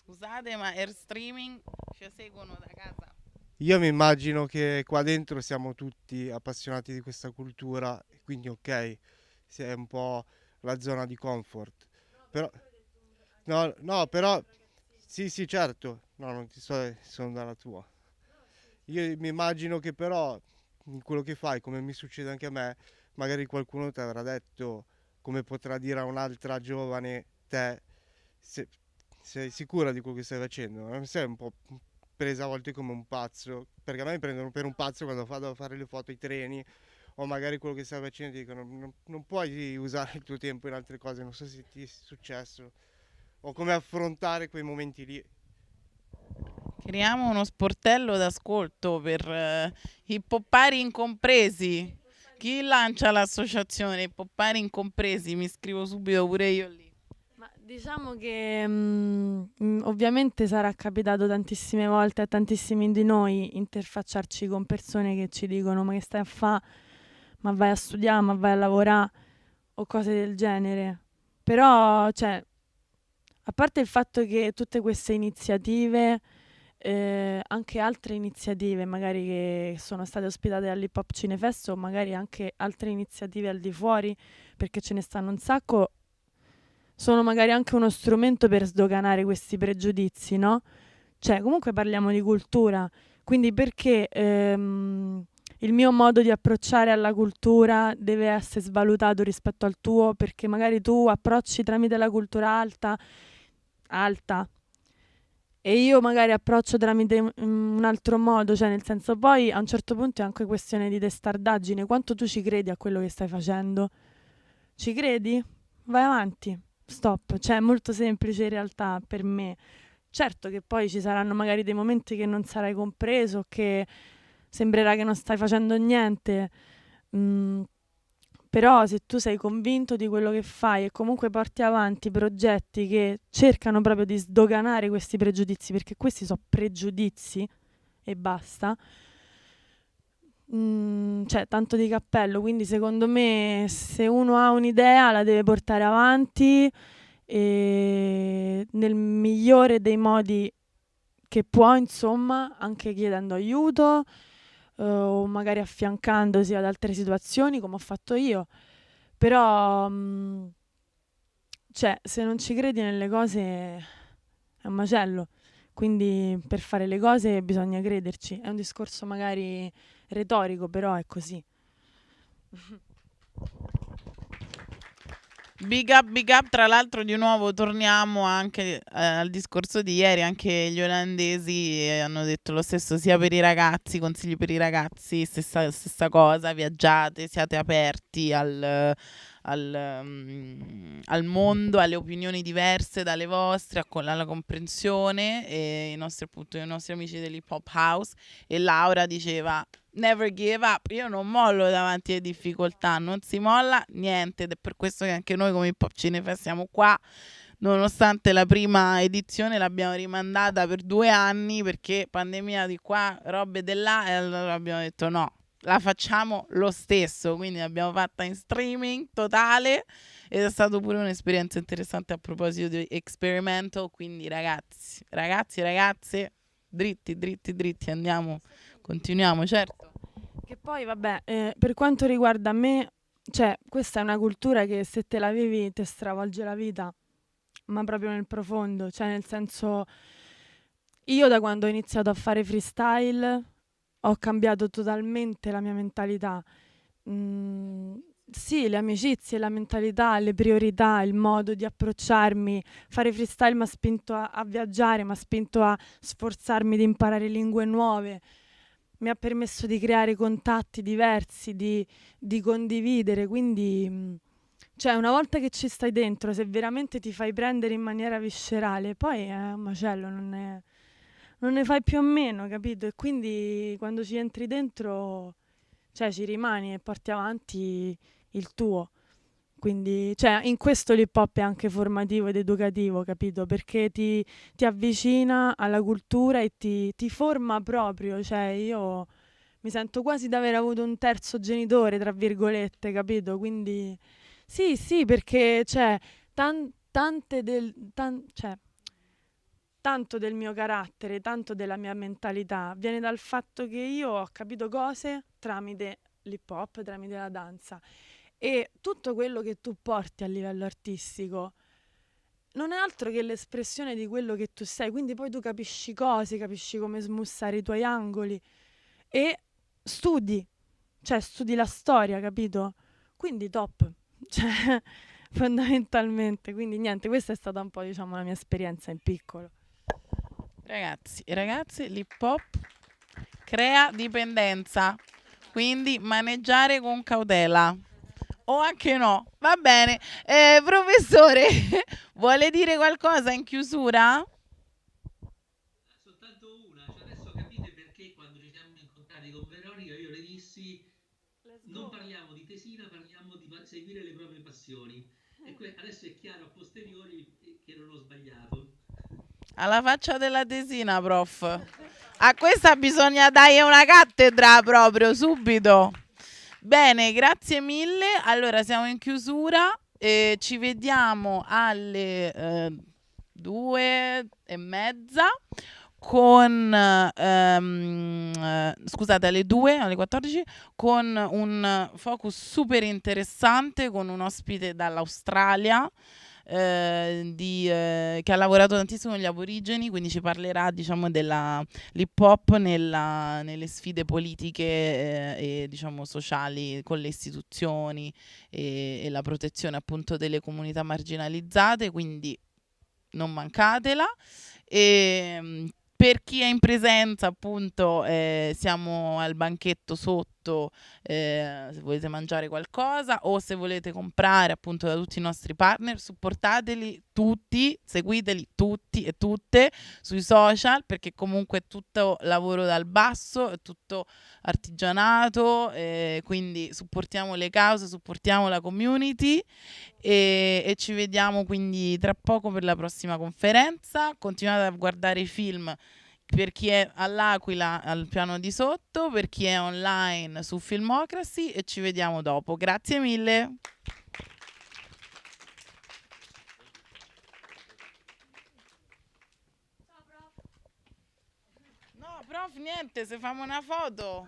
Scusate, ma Air Streaming ci seguono da casa. Io mi immagino che qua dentro siamo tutti appassionati di questa cultura, quindi ok, se è un po' la zona di comfort. Però, no, però, sì, certo, no, non ti so, sono dalla tua. Io mi immagino che però, in quello che fai, come mi succede anche a me, magari qualcuno ti avrà detto, come potrà dire a un'altra giovane, te, sei sicura di quello che stai facendo? Non sei un po' presa a volte come un pazzo? Perché a me mi prendono per un pazzo quando vado a fare le foto ai treni, o magari quello che stai facendo ti dicono non puoi usare il tuo tempo in altre cose. Non so se ti è successo o come affrontare quei momenti lì. Creiamo uno sportello d'ascolto per hip-hoppari incompresi. Chi lancia l'associazione hip-hoppari incompresi? Mi iscrivo subito pure io lì. Ma diciamo che ovviamente sarà capitato tantissime volte a tantissimi di noi interfacciarci con persone che ci dicono ma che stai a fare? Ma vai a studiare, ma vai a lavorare o cose del genere. Però, cioè, a parte il fatto che tutte queste iniziative anche altre iniziative magari che sono state ospitate all'Hip Hop Cinefest, o magari anche altre iniziative al di fuori, perché ce ne stanno un sacco, sono magari anche uno strumento per sdoganare questi pregiudizi, no? Cioè, comunque parliamo di cultura, quindi perché il mio modo di approcciare alla cultura deve essere svalutato rispetto al tuo, perché magari tu approcci tramite la cultura alta, e io magari approccio tramite un altro modo, cioè nel senso, poi a un certo punto è anche questione di testardaggine, quanto tu ci credi a quello che stai facendo? Ci credi? Vai avanti, stop, cioè è molto semplice in realtà per me. Certo che poi ci saranno magari dei momenti che non sarai compreso, che sembrerà che non stai facendo niente, però se tu sei convinto di quello che fai e comunque porti avanti progetti che cercano proprio di sdoganare questi pregiudizi, perché questi sono pregiudizi e basta, cioè tanto di cappello. Quindi secondo me se uno ha un'idea la deve portare avanti e nel migliore dei modi che può, insomma, anche chiedendo aiuto o magari affiancandosi ad altre situazioni come ho fatto io. Però cioè, se non ci credi nelle cose è un macello, quindi per fare le cose bisogna crederci. È un discorso magari retorico, però è così. Big up, tra l'altro di nuovo torniamo anche al discorso di ieri, anche gli olandesi hanno detto lo stesso sia per i ragazzi, consigli per i ragazzi, stessa cosa, viaggiate, siate aperti al mondo, alle opinioni diverse dalle vostre, alla comprensione, e i nostri amici dell'Hip Hop House, e Laura diceva never give up, io non mollo davanti alle difficoltà, non si molla niente, ed è per questo che anche noi come Hip Hop Cinefest siamo qua, nonostante la prima edizione l'abbiamo rimandata per 2 anni perché pandemia di qua, robe di là, e allora abbiamo detto no, la facciamo lo stesso, quindi l'abbiamo fatta in streaming totale ed è stato pure un'esperienza interessante a proposito di experimental, quindi ragazzi, ragazze, dritti, andiamo, continuiamo, certo. Che poi vabbè, per quanto riguarda me, cioè questa è una cultura che se te la vivi te stravolge la vita, ma proprio nel profondo, cioè nel senso, io da quando ho iniziato a fare freestyle ho cambiato totalmente la mia mentalità. Sì, le amicizie, la mentalità, le priorità, il modo di approcciarmi. Fare freestyle mi ha spinto a viaggiare, mi ha spinto a sforzarmi di imparare lingue nuove, mi ha permesso di creare contatti diversi, di condividere. Quindi, cioè, una volta che ci stai dentro, se veramente ti fai prendere in maniera viscerale, poi è un macello, non ne fai più o meno, capito? E quindi quando ci entri dentro, cioè ci rimani e porti avanti il tuo. Quindi, cioè, in questo l'hip hop è anche formativo ed educativo, capito? Perché ti avvicina alla cultura e ti forma proprio. Cioè, io mi sento quasi di aver avuto un terzo genitore, tra virgolette, capito? Quindi, sì, perché, cioè, tanto del mio carattere, tanto della mia mentalità viene dal fatto che io ho capito cose tramite l'hip hop, tramite la danza, e tutto quello che tu porti a livello artistico non è altro che l'espressione di quello che tu sei, quindi poi tu capisci cose, capisci come smussare i tuoi angoli e studi la storia, capito? Quindi top, cioè fondamentalmente, quindi niente, questa è stata un po', diciamo, la mia esperienza in piccolo. Ragazzi e ragazze, l'hip hop crea dipendenza, quindi maneggiare con cautela. O anche no, va bene. Professore, vuole dire qualcosa in chiusura? Soltanto una, cioè adesso capite perché quando ci siamo incontrati con Veronica io le dissi non parliamo di tesina, parliamo di seguire le proprie passioni. E adesso è chiaro a posteriori che non ho sbagliato. Alla faccia della tesina, prof. A questa bisogna dargli una cattedra proprio subito. Bene, grazie mille. Allora siamo in chiusura, ci vediamo alle 2:30 con scusate, alle 2, alle 14, con un focus super interessante con un ospite dall'Australia che ha lavorato tantissimo con gli aborigeni, quindi ci parlerà, diciamo, dell'hip hop nelle sfide politiche e diciamo sociali con le istituzioni e la protezione appunto delle comunità marginalizzate, quindi non mancatela. Per chi è in presenza, appunto, siamo al banchetto sotto, se volete mangiare qualcosa o se volete comprare appunto da tutti i nostri partner, supportateli tutti, seguiteli tutti e tutte sui social, perché comunque è tutto lavoro dal basso, è tutto artigianato, quindi supportiamo le cause, supportiamo la community e ci vediamo quindi tra poco per la prossima conferenza. Continuate a guardare i film per chi è all'Aquila al piano di sotto, per chi è online su Filmocracy e ci vediamo dopo. Grazie mille. No, prof, niente, se famo una foto.